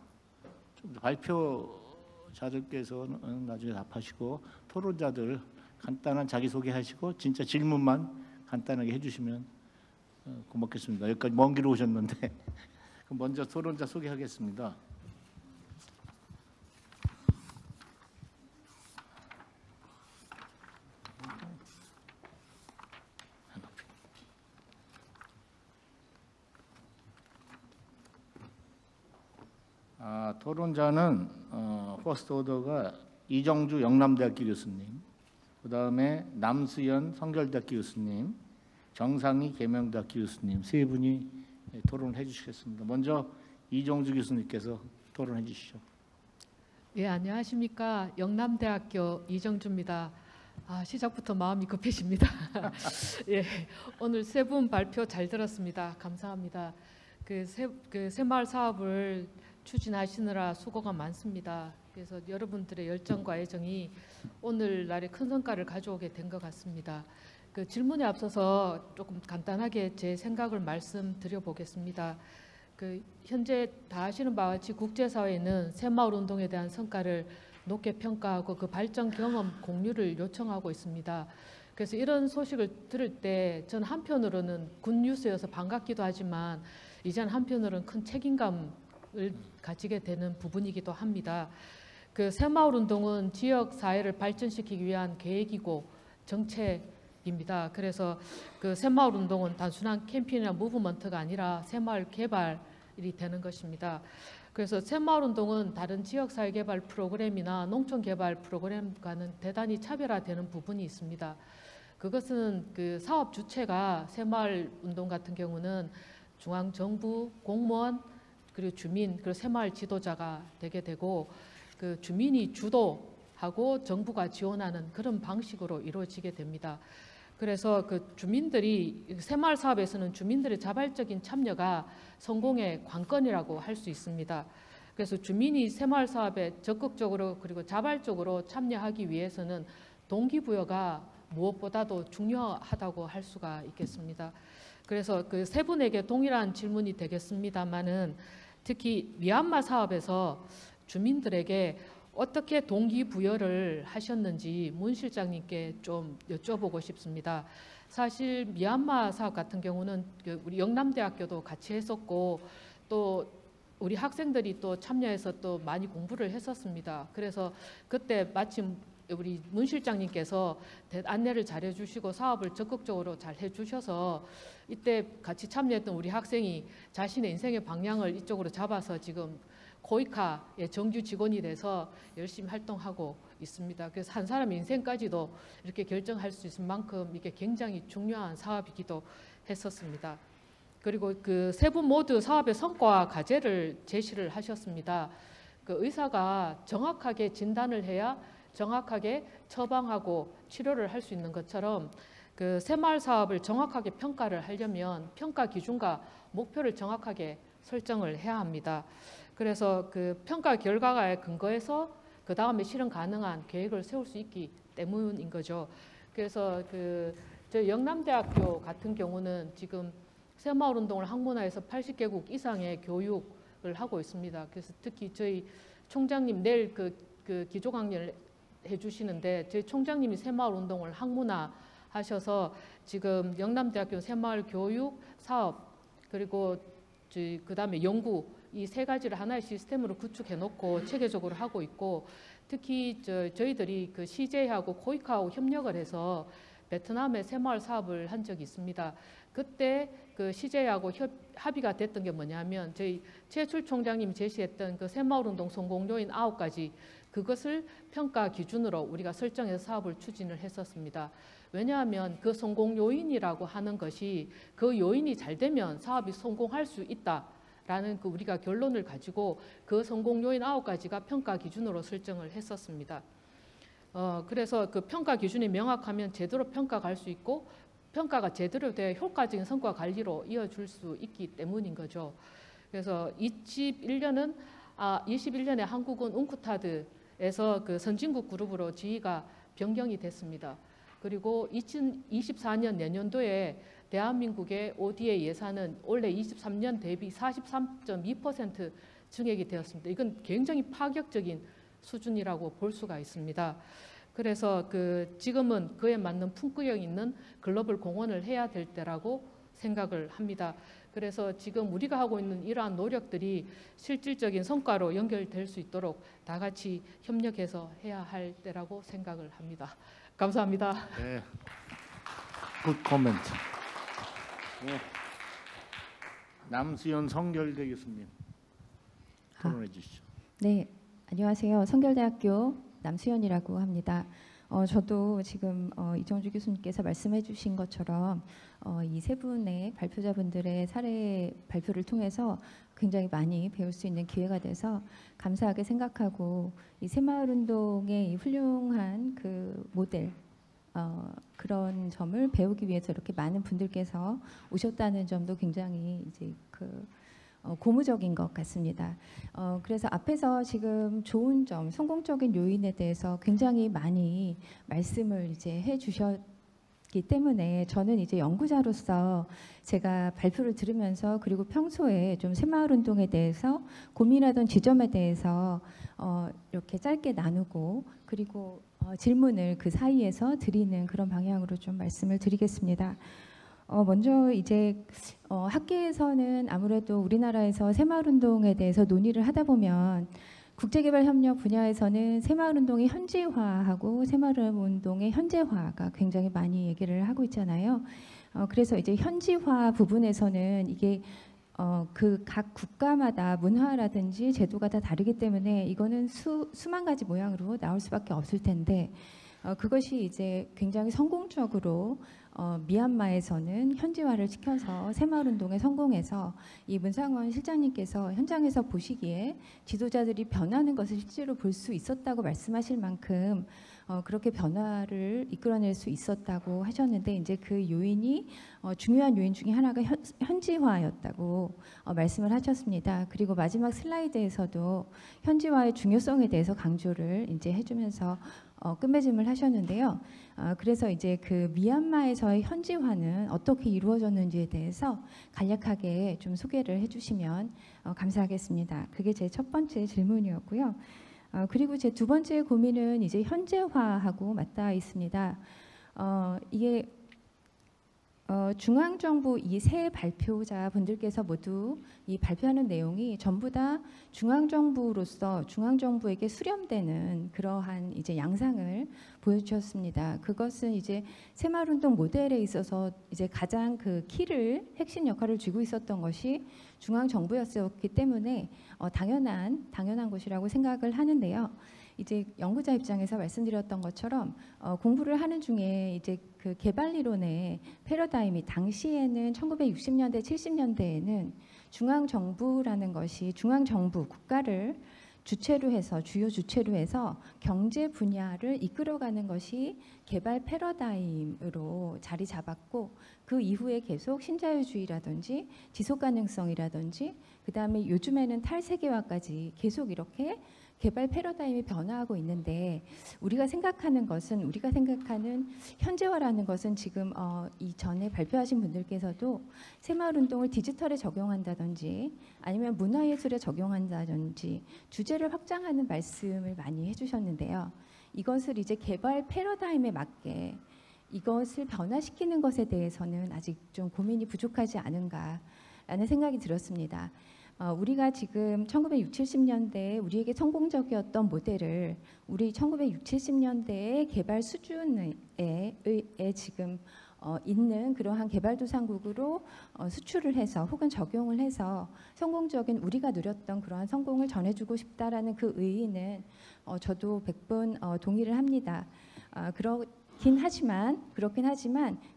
좀 발표자들께서는 나중에 답하시고 토론자들 간단한 자기소개하시고 진짜 질문만 간단하게 해주시면 고맙겠습니다. 여기까지 먼 길 오셨는데 그럼 먼저 토론자 소개하겠습니다. 토론자는 퍼스트 오더가 이정주 영남대학교 교수님, 그 다음에 남수연 성결대학교 교수님, 정상희 계명대학교 교수님 세 분이 토론을 해주시겠습니다. 먼저 이정주 교수님께서 토론해 주시죠. 예, 안녕하십니까. 영남대학교 이정주입니다. 시작부터 마음이 급해집니다. 예, 오늘 세 분 발표 잘 들었습니다. 감사합니다. 그 새마을 사업을 추진하시느라 수고가 많습니다. 그래서 여러분들의 열정과 애정이 오늘날의 큰 성과를 가져오게 된 것 같습니다. 그 질문에 앞서서 조금 간단하게 제 생각을 말씀드려 보겠습니다. 그 현재 다 아시는 바와 같이 국제사회는 새마을 운동에 대한 성과를 높게 평가하고 그 발전 경험 공유를 요청하고 있습니다. 그래서 이런 소식을 들을 때 저는 한편으로는 굿뉴스여서 반갑기도 하지만 이제는 한편으로는 큰 책임감을 가지게 되는 부분이기도 합니다. 그 새마을 운동은 지역 사회를 발전시키기 위한 계획이고 정책입니다. 그래서 그 새마을 운동은 단순한 캠페인이나 무브먼트가 아니라 새마을 개발이 되는 것입니다. 그래서 새마을 운동은 다른 지역 사회 개발 프로그램이나 농촌 개발 프로그램과는 대단히 차별화되는 부분이 있습니다. 그것은 그 사업 주체가 새마을 운동 같은 경우는 중앙 정부, 공무원, 그리고 주민, 그리고 새마을 지도자가 되게 되고 그 주민이 주도하고 정부가 지원하는 그런 방식으로 이루어지게 됩니다. 그래서 그 주민들이 새마을 사업에서는 주민들의 자발적인 참여가 성공의 관건이라고 할 수 있습니다. 그래서 주민이 새마을 사업에 적극적으로 그리고 자발적으로 참여하기 위해서는 동기부여가 무엇보다도 중요하다고 할 수가 있겠습니다. 그래서 그 세 분에게 동일한 질문이 되겠습니다마는 특히 미얀마 사업에서 주민들에게 어떻게 동기부여를 하셨는지 문 실장님께 좀 여쭤보고 싶습니다. 사실 미얀마 사업 같은 경우는 우리 영남대학교도 같이 했었고 또 우리 학생들이 또 참여해서 또 많이 공부를 했었습니다. 그래서 그때 마침 우리 문 실장님께서 안내를 잘 해주시고 사업을 적극적으로 잘 해주셔서 이때 같이 참여했던 우리 학생이 자신의 인생의 방향을 이쪽으로 잡아서 지금 코이카의 정규 직원이 돼서 열심히 활동하고 있습니다. 그래서 한 사람의 인생까지도 이렇게 결정할 수 있을 만큼 이게 굉장히 중요한 사업이기도 했었습니다. 그리고 그 세 분 모두 사업의 성과와 과제를 제시를 하셨습니다. 그 의사가 정확하게 진단을 해야 정확하게 처방하고 치료를 할 수 있는 것처럼 그 새마을 사업을 정확하게 평가를 하려면 평가 기준과 목표를 정확하게 설정을 해야 합니다. 그래서 그 평가 결과에 근거해서 그 다음에 실현 가능한 계획을 세울 수 있기 때문인 거죠. 그래서 저 영남대학교 같은 경우는 지금 새마을 운동을 학문화해서 80개국 이상의 교육을 하고 있습니다. 그래서 특히 저희 총장님 내일 그 기조 강연을 해주시는데 저희 총장님이 새마을 운동을 학문화 하셔서 지금 영남대학교 새마을 교육 사업 그리고 그다음에 연구 이 세 가지를 하나의 시스템으로 구축해 놓고 체계적으로 하고 있고 특히 저희들이 그 CJ하고 코이카하고 협력을 해서 베트남의 새마을 사업을 한 적이 있습니다. 그때 그 CJ하고 합의가 됐던 게 뭐냐면 저희 최출 총장님이 제시했던 그 새마을 운동 성공 요인 9가지 그것을 평가 기준으로 우리가 설정해서 사업을 추진을 했었습니다. 왜냐하면 그 성공 요인이라고 하는 것이 그 요인이 잘 되면 사업이 성공할 수 있다라는 그 우리가 결론을 가지고 그 성공 요인 9가지가 평가 기준으로 설정을 했었습니다. 그래서 그 평가 기준이 명확하면 제대로 평가할 수 있고 평가가 제대로 돼 효과적인 성과 관리로 이어질 수 있기 때문인 거죠. 그래서 21년에 한국은 웅크타드에서 그 선진국 그룹으로 지위가 변경이 됐습니다. 그리고 2024년 내년도에 대한민국의 ODA 예산은 올해 23년 대비 43.2% 증액이 되었습니다. 이건 굉장히 파격적인 수준이라고 볼 수가 있습니다. 그래서 지금은 그에 맞는 품격 있는 글로벌 공헌을 해야 될 때라고 생각을 합니다. 그래서 지금 우리가 하고 있는 이러한 노력들이 실질적인 성과로 연결될 수 있도록 다 같이 협력해서 해야 할 때라고 생각을 합니다. 감사합니다. 네. 굿 코멘트. 네. 남수연 성결대 교수님 토론해 주시죠. 네, 안녕하세요. 성결대학교 남수연이라고 합니다. 저도 지금 이정주 교수님께서 말씀해 주신 것처럼 이 세 분의 발표자분들의 사례 발표를 통해서 굉장히 많이 배울 수 있는 기회가 돼서 감사하게 생각하고 이 새마을운동의 이 훌륭한 그 모델 그런 점을 배우기 위해서 이렇게 많은 분들께서 오셨다는 점도 굉장히 이제 고무적인 것 같습니다. 그래서 앞에서 지금 좋은 점, 성공적인 요인에 대해서 굉장히 많이 말씀을 이제 해주셨기 때문에 저는 이제 연구자로서 제가 발표를 들으면서 그리고 평소에 좀 새마을운동에 대해서 고민하던 지점에 대해서 이렇게 짧게 나누고 그리고 질문을 그 사이에서 드리는 그런 방향으로 좀 말씀을 드리겠습니다. 먼저 이제 학계에서는 아무래도 우리나라에서 새마을운동에 대해서 논의를 하다 보면 국제개발협력 분야에서는 새마을운동의 현지화하고 새마을운동의 현재화가 굉장히 많이 얘기를 하고 있잖아요. 그래서 이제 현지화 부분에서는 이게 그 각 국가마다 문화라든지 제도가 다 다르기 때문에 이거는 수만 가지 모양으로 나올 수밖에 없을 텐데 그것이 이제 굉장히 성공적으로 미얀마에서는 현지화를 시켜서 새마을운동에 성공해서 이 문상원 실장님께서 현장에서 보시기에 지도자들이 변하는 것을 실제로 볼 수 있었다고 말씀하실 만큼 그렇게 변화를 이끌어낼 수 있었다고 하셨는데 이제 그 요인이 중요한 요인 중에 하나가 현지화였다고 말씀을 하셨습니다. 그리고 마지막 슬라이드에서도 현지화의 중요성에 대해서 강조를 이제 해주면서 끝맺음을 하셨는데요. 그래서 이제 그 미얀마에서의 현지화는 어떻게 이루어졌는지에 대해서 간략하게 좀 소개를 해주시면 감사하겠습니다. 그게 제 첫 번째 질문이었고요. 그리고 제 두 번째 고민은 이제 현재화하고 맞닿아 있습니다. 이게 중앙정부 이 새 발표자 분들께서 모두 이 발표하는 내용이 전부 다 중앙정부로서 중앙정부에게 수렴되는 그러한 이제 양상을 보여주셨습니다. 그것은 이제 새마을운동 모델에 있어서 이제 가장 그 키를 핵심 역할을 쥐고 있었던 것이 중앙정부였기 때문에 당연한 것이라고 생각을 하는데요. 이제 연구자 입장에서 말씀드렸던 것처럼 공부를 하는 중에 이제 그 개발이론의 패러다임이 당시에는 1960년대, 70년대에는 중앙정부라는 것이 중앙정부 국가를 주체로 해서 주요 주체로 해서 경제 분야를 이끌어가는 것이 개발 패러다임으로 자리 잡았고 그 이후에 계속 신자유주의라든지 지속가능성이라든지 그 다음에 요즘에는 탈세계화까지 계속 이렇게 개발 패러다임이 변화하고 있는데 우리가 생각하는 현재화라는 것은 지금 이전에 발표하신 분들께서도 새마을운동을 디지털에 적용한다든지 아니면 문화예술에 적용한다든지 주제를 확장하는 말씀을 많이 해주셨는데요. 이것을 이제 개발 패러다임에 맞게 이것을 변화시키는 것에 대해서는 아직 좀 고민이 부족하지 않은가라는 생각이 들었습니다. 우리가 지금 1960, 70년대에 우리에게 성공적이었던 모델을 우리 1960, 70년대의 개발 수준에 지금 있는 그러한 개발도상국으로 수출을 해서 혹은 적용을 해서 성공적인 우리가 누렸던 그러한 성공을 전해주고 싶다라는 그 의의는 저도 100번 동의를 합니다. 그렇긴 하지만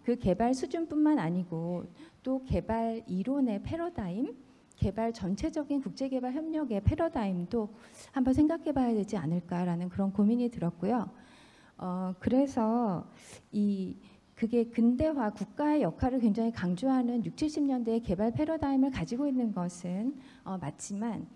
그 개발 수준뿐만 아니고 또 개발 이론의 패러다임 개발 전체적인 국제개발 협력의 패러다임도 한번 생각해봐야 되지 않을까라는 그런 고민이 들었고요. 그래서 그게 근대화 국가의 역할을 굉장히 강조하는 60, 70년대의 개발 패러다임을 가지고 있는 것은 맞지만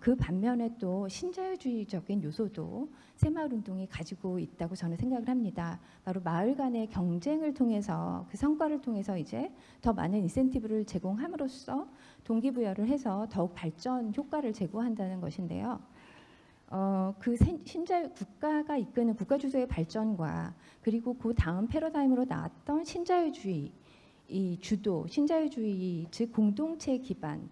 그 반면에 또 신자유주의적인 요소도 새마을운동이 가지고 있다고 저는 생각을 합니다. 바로 마을 간의 경쟁을 통해서 그 성과를 통해서 이제 더 많은 인센티브를 제공함으로써 동기부여를 해서 더욱 발전 효과를 제고한다는 것인데요. 그 신자유 국가가 이끄는 국가 주도의 발전과 그리고 그 다음 패러다임으로 나왔던 신자유주의 신자유주의 즉 공동체 기반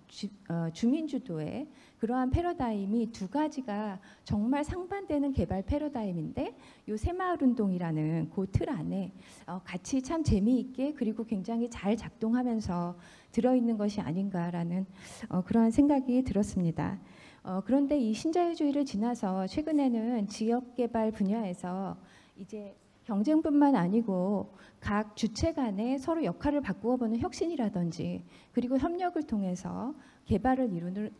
주민 주도의 그러한 패러다임이 두 가지가 정말 상반되는 개발 패러다임인데 요 새마을운동이라는 그 틀 안에 같이 참 재미있게 그리고 굉장히 잘 작동하면서 들어있는 것이 아닌가라는 그러한 생각이 들었습니다. 그런데 이 신자유주의를 지나서 최근에는 지역개발 분야에서 이제 경쟁뿐만 아니고 각 주체 간에 서로 역할을 바꾸어 보는 혁신이라든지 그리고 협력을 통해서 개발을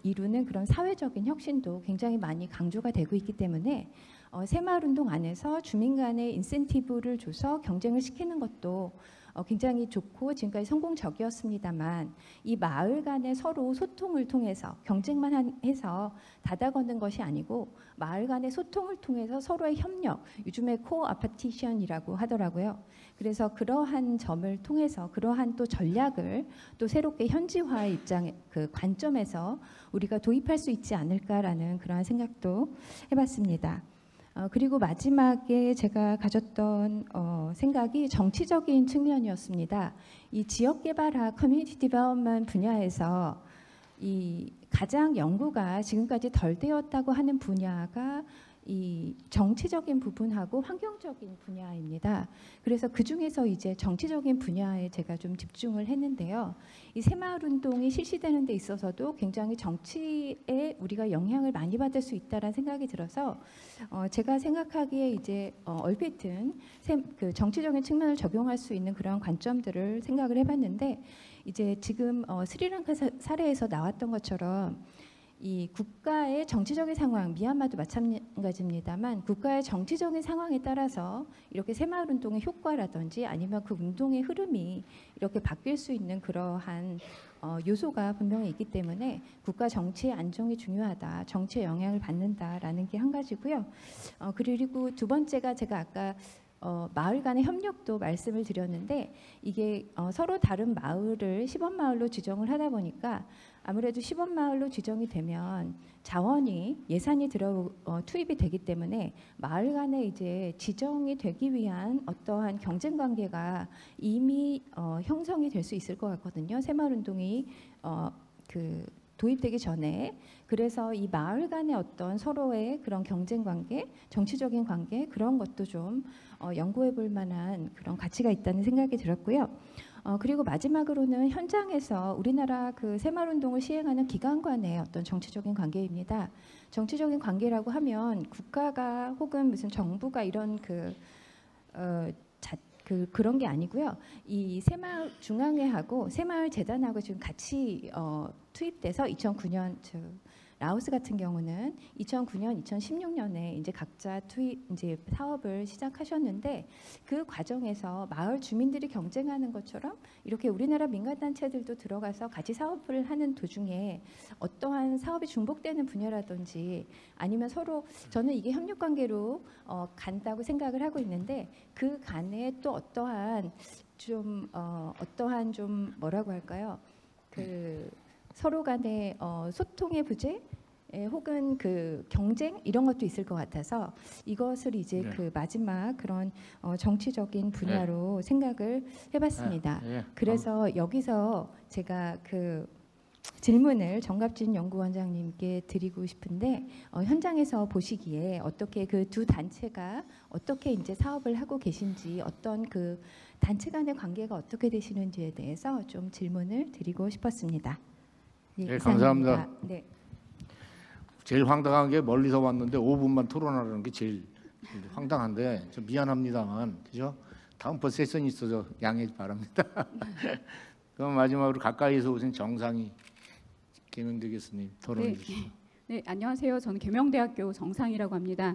이루는 그런 사회적인 혁신도 굉장히 많이 강조가 되고 있기 때문에 새마을운동 안에서 주민 간의 인센티브를 줘서 경쟁을 시키는 것도 굉장히 좋고 지금까지 성공적이었습니다만 이 마을 간의 서로 소통을 통해서 경쟁만 해서 닫아거는 것이 아니고 마을 간의 소통을 통해서 서로의 협력, 요즘에 코어파티션이라고 하더라고요. 그래서 그러한 점을 통해서 그러한 또 전략을 또 새롭게 현지화의 그 관점에서 우리가 도입할 수 있지 않을까라는 그러한 생각도 해봤습니다. 그리고 마지막에 제가 가졌던 생각이 정치적인 측면이었습니다. 이 지역개발학 커뮤니티 디벨롭먼트 분야에서 이 가장 연구가 지금까지 덜 되었다고 하는 분야가 이 정치적인 부분하고 환경적인 분야입니다. 그래서 그 중에서 이제 정치적인 분야에 제가 좀 집중을 했는데요. 이 새마을운동이 실시되는 데 있어서도 굉장히 정치에 우리가 영향을 많이 받을 수 있다라는 생각이 들어서 제가 생각하기에 이제 얼핏은 그 정치적인 측면을 적용할 수 있는 그런 관점들을 생각을 해봤는데 이제 지금 스리랑카 사례에서 나왔던 것처럼 이 국가의 정치적인 상황, 미얀마도 마찬가지입니다만 국가의 정치적인 상황에 따라서 이렇게 새마을 운동의 효과라든지 아니면 그 운동의 흐름이 이렇게 바뀔 수 있는 그러한 요소가 분명히 있기 때문에 국가 정치의 안정이 중요하다, 정치에 영향을 받는다라는 게 한 가지고요. 그리고 두 번째가 제가 아까 마을 간의 협력도 말씀을 드렸는데 이게 서로 다른 마을을 시범마을로 지정을 하다 보니까 아무래도 시범마을로 지정이 되면 자원이 예산이 투입이 되기 때문에 마을 간에 이제 지정이 되기 위한 어떠한 경쟁 관계가 이미 형성이 될 수 있을 것 같거든요. 새마을 운동이 도입되기 전에. 그래서 이 마을 간의 어떤 서로의 그런 경쟁 관계, 정치적인 관계 그런 것도 좀 연구해 볼 만한 그런 가치가 있다는 생각이 들었고요. 그리고 마지막으로는 현장에서 우리나라 그 새마을 운동을 시행하는 기관 간의 어떤 정치적인 관계입니다. 정치적인 관계라고 하면 국가가 혹은 무슨 정부가 이런 그런 게 아니고요. 이 새마을 중앙회하고 새마을 재단하고 지금 같이 투입돼서 2009년 라오스 같은 경우는 2009년, 2016년에 이제 각자 이제 사업을 시작하셨는데 그 과정에서 마을 주민들이 경쟁하는 것처럼 이렇게 우리나라 민간 단체들도 들어가서 같이 사업을 하는 도중에 어떠한 사업이 중복되는 분야라든지 아니면 서로 저는 이게 협력 관계로 간다고 생각을 하고 있는데 그 간에 또 어떠한 좀 뭐라고 할까요? 서로 간의 소통의 부재 혹은 그 경쟁 이런 것도 있을 것 같아서 이것을 이제 그 마지막 그런 정치적인 분야로 생각을 해봤습니다. 그래서 여기서 제가 그 질문을 정갑진 연구원장님께 드리고 싶은데 현장에서 보시기에 어떻게 그 두 단체가 어떻게 이제 사업을 하고 계신지 어떤 그 단체 간의 관계가 어떻게 되시는지에 대해서 좀 질문을 드리고 싶었습니다. 네, 감사합니다. 네. 제일 황당한 게 멀리서 왔는데 5분만 토론하라는 게 제일 황당한데 좀 미안합니다만 그죠? 다음번 세션이 있어서 양해 바랍니다. 그럼 마지막으로 가까이에서 오신 정상희 계명대 교수님 토론해 주시죠. 네, 안녕하세요. 저는 계명대학교 정상희라고 합니다.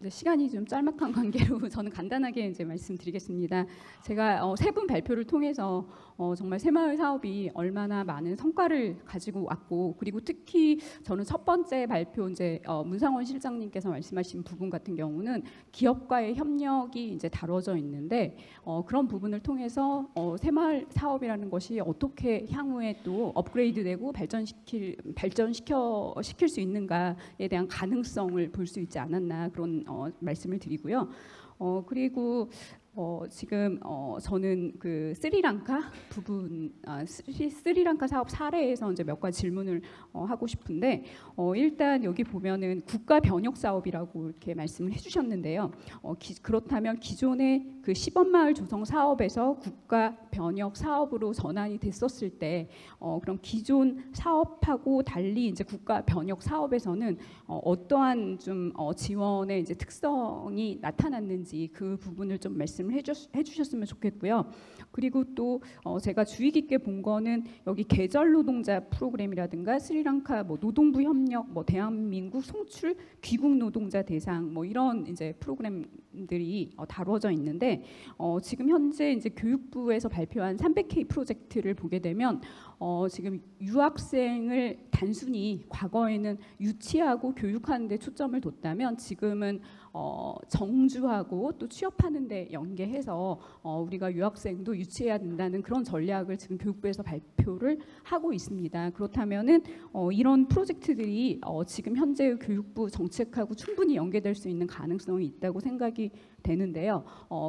시간이 좀 짤막한 관계로 저는 간단하게 이제 말씀드리겠습니다. 제가 세 분 발표를 통해서 정말 새마을 사업이 얼마나 많은 성과를 가지고 왔고 그리고 특히 저는 첫 번째 발표 이제 문상원 실장님께서 말씀하신 부분 같은 경우는 기업과의 협력이 이제 다뤄져 있는데 그런 부분을 통해서 새마을 사업이라는 것이 어떻게 향후에 또 업그레이드되고 발전시킬 수 있는가에 대한 가능성을 볼 수 있지 않았나 그런 말씀을 드리고요. 그리고 지금 저는 그 스리랑카 부분, 스리랑카 사업 사례에서 이제 몇 가지 질문을 하고 싶은데 일단 여기 보면은 국가 변혁 사업이라고 이렇게 말씀을 해주셨는데요. 그렇다면 기존의 그 시범마을 조성 사업에서 국가 변혁 사업으로 전환이 됐었을 때 그럼 기존 사업하고 달리 이제 국가 변혁 사업에서는 어떠한 좀 지원의 이제 특성이 나타났는지 그 부분을 좀 말씀을 해주셨으면 좋겠고요. 그리고 또 제가 주의 깊게 본 거는 여기 계절 노동자 프로그램이라든가 스리랑카 뭐 노동부 협력, 뭐 대한민국 송출 귀국 노동자 대상 뭐 이런 이제 프로그램들이 다루어져 있는데 지금 현재 이제 교육부에서 발표한 300K 프로젝트를 보게 되면 지금 유학생을 단순히 과거에는 유치하고 교육하는 데 초점을 뒀다면 지금은 정주하고 또 취업하는 데 연계해서 우리가 유학생도 유치해야 된다는 그런 전략을 지금 교육부에서 발표를 하고 있습니다. 그렇다면은 이런 프로젝트들이 지금 현재의 교육부 정책하고 충분히 연계될 수 있는 가능성이 있다고 생각이 되는데요.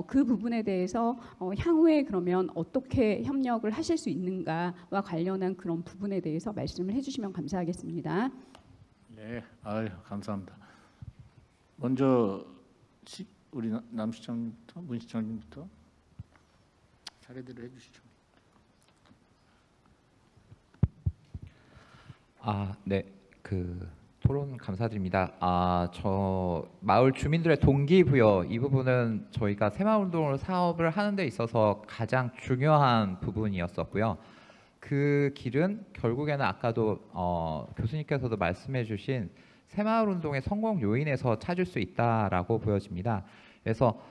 그 부분에 대해서 향후에 그러면 어떻게 협력을 하실 수 있는가와 관련한 그런 부분에 대해서 말씀을 해주시면 감사하겠습니다. 네, 감사합니다. 먼저 우리 남 시장님부터, 문 시장님부터 차례대로 해주시죠. 네, 토론 감사드립니다. 저 마을 주민들의 동기부여 이 부분은 저희가 새마을운동을 사업을 하는 데 있어서 가장 중요한 부분이었었고요. 그 길은 결국에는 아까도 교수님께서도 말씀해주신 새마을운동의 성공 요인에서 찾을 수 있다라고 보여집니다. 그래서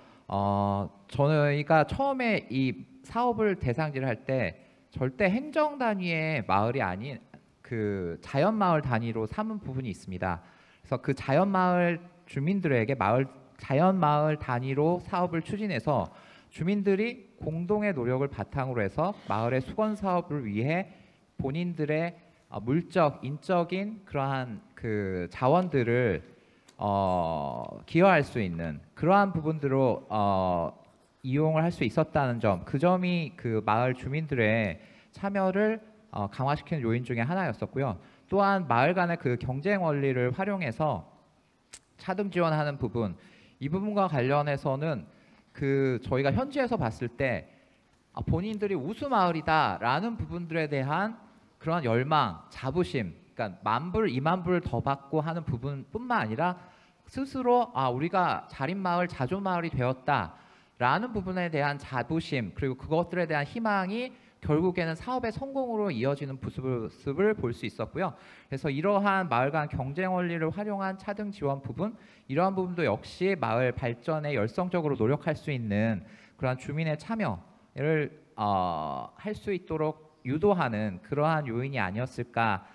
저희가 처음에 이 사업을 대상지를 할 때 절대 행정 단위의 마을이 아닌 그 자연 마을 단위로 삼은 부분이 있습니다. 그래서 그 자연 마을 주민들에게 자연 마을 단위로 사업을 추진해서 주민들이 공동의 노력을 바탕으로 해서 마을의 수건 사업을 위해 본인들의 물적, 인적인 그러한 그 자원들을 기여할 수 있는 그러한 부분들로 이용을 할 수 있었다는 점, 그 점이 그 마을 주민들의 참여를 강화시키는 요인 중에 하나였었고요. 또한 마을 간의 그 경쟁 원리를 활용해서 차등 지원하는 부분, 이 부분과 관련해서는 그 저희가 현지에서 봤을 때 본인들이 우수 마을이다라는 부분들에 대한 그런 열망, 자부심, 그러니까 10,000불, 20,000불을 더 받고 하는 부분뿐만 아니라 스스로 우리가 자립 마을, 자조 마을이 되었다라는 부분에 대한 자부심, 그리고 그것들에 대한 희망이 결국에는 사업의 성공으로 이어지는 모습을 볼 수 있었고요. 그래서 이러한 마을 간 경쟁 원리를 활용한 차등 지원 부분, 이러한 부분도 역시 마을 발전에 열성적으로 노력할 수 있는 그러한 주민의 참여를 할 수 있도록 유도하는 그러한 요인이 아니었을까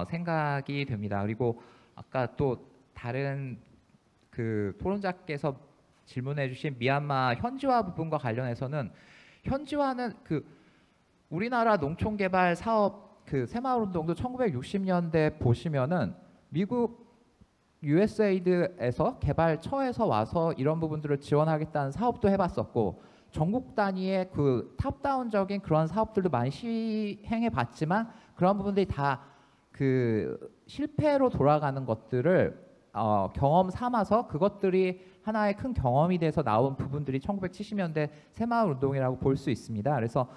생각이 됩니다. 그리고 아까 또 다른 그 토론자께서 질문해주신 미얀마 현지화 부분과 관련해서는 현지화는 우리나라 농촌개발 사업 그 새마을운동도 1960년대 보시면은 미국 USAID에서 개발처에서 와서 이런 부분들을 지원하겠다는 사업도 해봤었고 전국 단위의 그 탑다운적인 그런 사업들도 많이 시행해봤지만 그런 부분들이 다 그 실패로 돌아가는 것들을 경험 삼아서 그것들이 하나의 큰 경험이 돼서 나온 부분들이 1970년대 새마을운동이라고 볼 수 있습니다. 그래서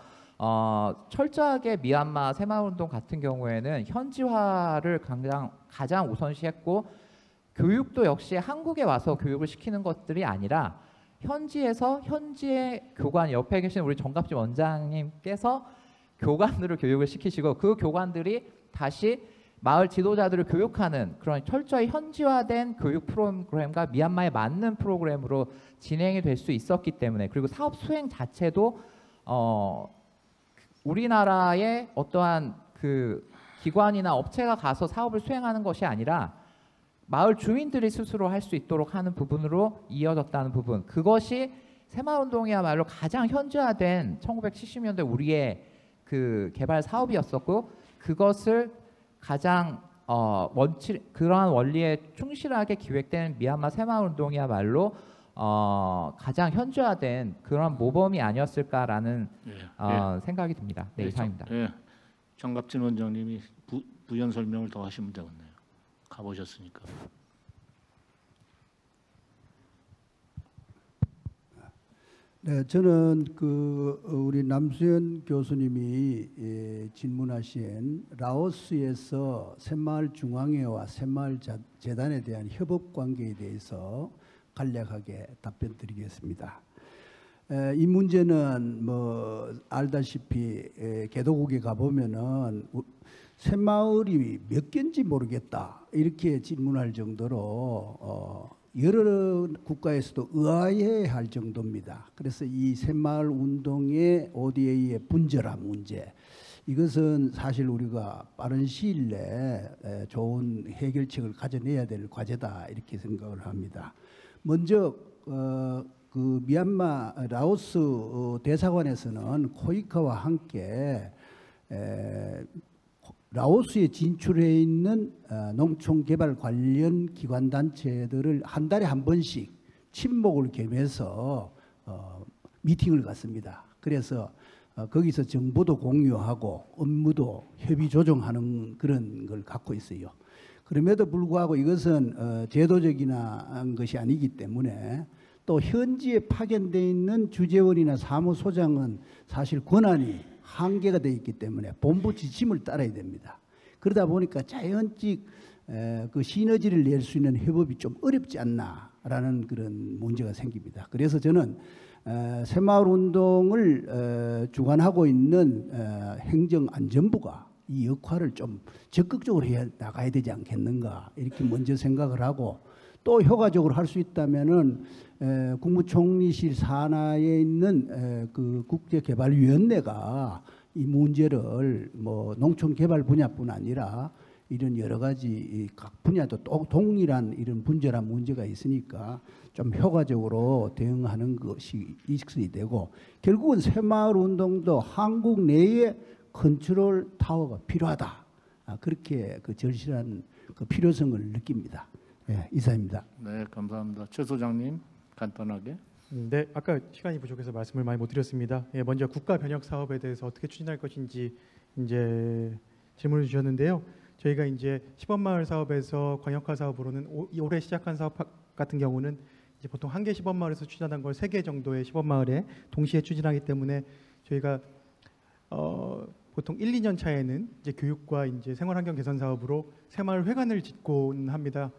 철저하게 미얀마 새마을운동 같은 경우에는 현지화를 가장 우선시했고 교육도 역시 한국에 와서 교육을 시키는 것들이 아니라 현지에서 현지의 교관, 옆에 계신 우리 정갑진 원장님께서 교관들을 교육을 시키시고 그 교관들이 다시 마을 지도자들을 교육하는 그런 철저히 현지화된 교육 프로그램과 미얀마에 맞는 프로그램으로 진행이 될 수 있었기 때문에, 그리고 사업 수행 자체도 우리나라의 어떠한 그 기관이나 업체가 가서 사업을 수행하는 것이 아니라 마을 주민들이 스스로 할 수 있도록 하는 부분으로 이어졌다는 부분, 그것이 새마을운동이야말로 가장 현지화된 1970년대 우리의 그 개발 사업이었었고, 그것을 가장 그러한 원리에 충실하게 기획된 미얀마 새마을운동이야말로 가장 현지화된 그런 모범이 아니었을까라는 생각이 듭니다. 네, 이상입니다. 정갑진 원장님이 부연 설명을 더 하시면 되겠네요. 가보셨으니까. 네, 저는 우리 남수현 교수님이 질문하신 라오스에서 새마을 중앙회와 새마을 재단에 대한 협업 관계에 대해서 간략하게 답변드리겠습니다. 이 문제는 뭐 알다시피 개도국에 가보면은 새마을이 몇 개인지 모르겠다 이렇게 질문할 정도로 여러 국가에서도 의아해할 정도입니다. 그래서 이 새마을 운동의 ODA의 분절화 문제, 이것은 사실 우리가 빠른 시일 내에 좋은 해결책을 가져내야 될 과제다 이렇게 생각을 합니다. 먼저 그 미얀마 라오스 대사관에서는 코이카와 함께 라오스에 진출해 있는 농촌개발 관련 기관 단체들을 한 달에 한 번씩 친목을 겸해서 미팅을 갖습니다. 그래서 거기서 정보도 공유하고 업무도 협의 조정하는 그런 걸 갖고 있어요. 그럼에도 불구하고 이것은 제도적인 것이 아니기 때문에 또 현지에 파견되어 있는 주재원이나 사무소장은 사실 권한이 한계가 되어 있기 때문에 본부 지침을 따라야 됩니다. 그러다 보니까 자연적 그 시너지를 낼 수 있는 협업이 좀 어렵지 않나 라는 그런 문제가 생깁니다. 그래서 저는 새마을운동을 주관하고 있는 행정안전부가 이 역할을 좀 적극적으로 해 나가야 되지 않겠는가 이렇게 먼저 생각을 하고, 또 효과적으로 할 수 있다면은 국무총리실 산하에 있는 그 국제개발위원회가 이 문제를 뭐 농촌개발 분야뿐 아니라 이런 여러 가지 각 분야도 또 동일한 이런 분절한 문제가 있으니까 좀 효과적으로 대응하는 것이 있어야 되고, 결국은 새마을운동도 한국 내에 컨트롤 타워가 필요하다. 그렇게 그 절실한 그 필요성을 느낍니다. 예, 이상입니다. 네, 감사합니다. 최 소장님 간단하게. 네, 아까 시간이 부족해서 말씀을 많이 못 드렸습니다. 예, 먼저 국가 변혁 사업에 대해서 어떻게 추진할 것인지 이제 질문을 주셨는데요. 저희가 이제 시범마을 사업에서 광역화 사업으로는 올해 시작한 사업 같은 경우는 이제 보통 한 개 시범마을에서 추진한 걸 3개 정도의 시범마을에 동시에 추진하기 때문에 저희가 보통 1, 2년 차에는 이제 교육과 이제 생활환경 개선 사업으로 새마을 회관을 짓곤 합니다.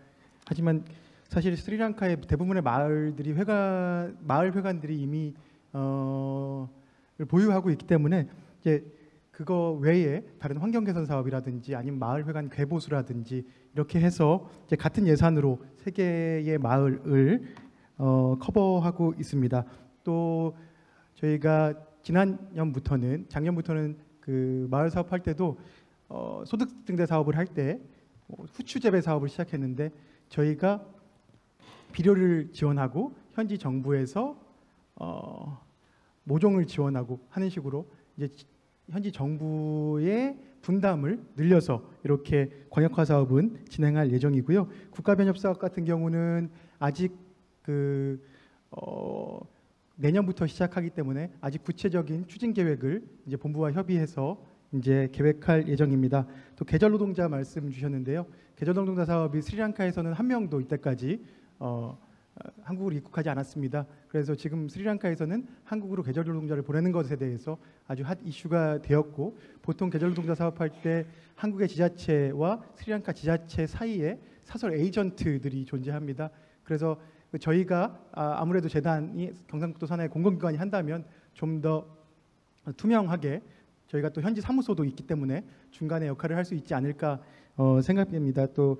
하지만 사실 스리랑카의 대부분의 마을들이 마을 회관들이 이미 보유하고 있기 때문에 이제 그거 외에 다른 환경 개선 사업이라든지 아니면 마을 회관 개보수라든지 이렇게 해서 이제 같은 예산으로 3개의 마을을 커버하고 있습니다. 또 저희가 작년부터는 그 마을 사업할 때도 소득 증대 사업을 할 때 후추 재배 사업을 시작했는데, 저희가 비료를 지원하고 현지 정부에서 모종을 지원하고 하는 식으로 이제 현지 정부의 분담을 늘려서 이렇게 광역화 사업은 진행할 예정이고요. 국가 변협 사업 같은 경우는 아직 내년부터 시작하기 때문에 아직 구체적인 추진 계획을 이제 본부와 협의해서 이제 계획할 예정입니다. 또 계절 노동자 말씀 주셨는데요. 계절 노동자 사업이 스리랑카에서는 한 명도 이때까지 한국으로 입국하지 않았습니다. 그래서 지금 스리랑카에서는 한국으로 계절 노동자를 보내는 것에 대해서 아주 핫 이슈가 되었고, 보통 계절 노동자 사업할 때 한국의 지자체와 스리랑카 지자체 사이에 사설 에이전트들이 존재합니다. 그래서 저희가 아무래도 재단이 경상북도 산하의 공공기관이 한다면 좀 더 투명하게, 저희가 또 현지 사무소도 있기 때문에 중간에 역할을 할 수 있지 않을까 생각됩니다. 또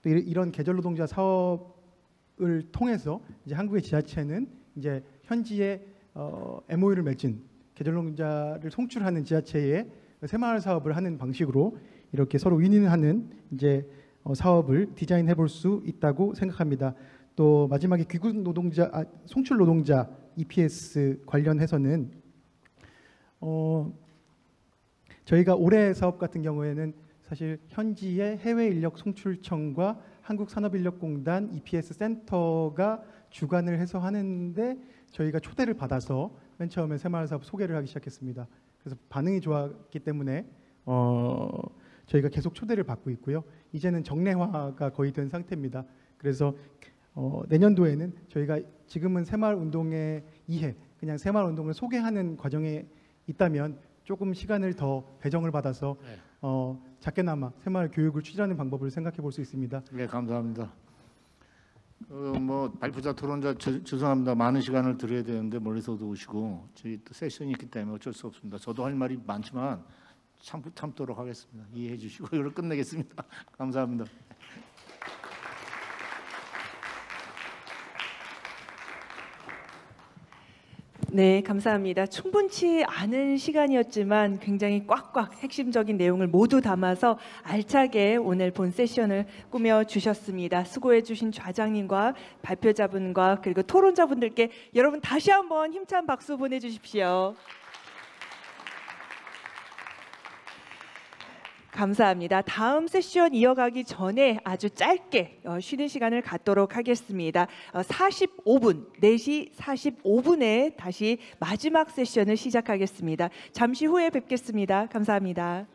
이런 계절 노동자 사업을 통해서 이제 한국의 지자체는 이제 현지에 MOU를 맺은 계절 노동자를 송출하는 지자체에 새마을 사업을 하는 방식으로 이렇게 서로 윈윈하는 이제 사업을 디자인해 볼 수 있다고 생각합니다. 또 마지막에 귀국 노동자, 송출 노동자 EPS 관련해서는 저희가 올해 사업 같은 경우에는 사실 현지의 해외 인력 송출청과 한국산업인력공단 EPS 센터가 주관을 해서 하는데, 저희가 초대를 받아서 맨 처음에 새마을 사업 소개를 하기 시작했습니다. 그래서 반응이 좋았기 때문에 저희가 계속 초대를 받고 있고요. 이제는 정례화가 거의 된 상태입니다. 그래서 내년도에는 저희가 지금은 새마을 운동의 이해, 그냥 새마을 운동을 소개하는 과정에 있다면 조금 시간을 더 배정을 받아서 작게나마 새마을 교육을 추진하는 방법을 생각해 볼 수 있습니다. 네, 감사합니다. 뭐 발표자 토론자 죄송합니다. 많은 시간을 드려야 되는데 멀리서도 오시고 저희 또 세션이 있기 때문에 어쩔 수 없습니다. 저도 할 말이 많지만 참도록 하겠습니다. 이해해 주시고 이걸 끝내겠습니다. 감사합니다. 네, 감사합니다. 충분치 않은 시간이었지만 굉장히 꽉꽉 핵심적인 내용을 모두 담아서 알차게 오늘 본 세션을 꾸며 주셨습니다. 수고해 주신 좌장님과 발표자분과 그리고 토론자분들께 여러분 다시 한번 힘찬 박수 보내주십시오. 감사합니다. 다음 세션 이어가기 전에 아주 짧게 쉬는 시간을 갖도록 하겠습니다. 45분, 4시 45분에 다시 마지막 세션을 시작하겠습니다. 잠시 후에 뵙겠습니다. 감사합니다.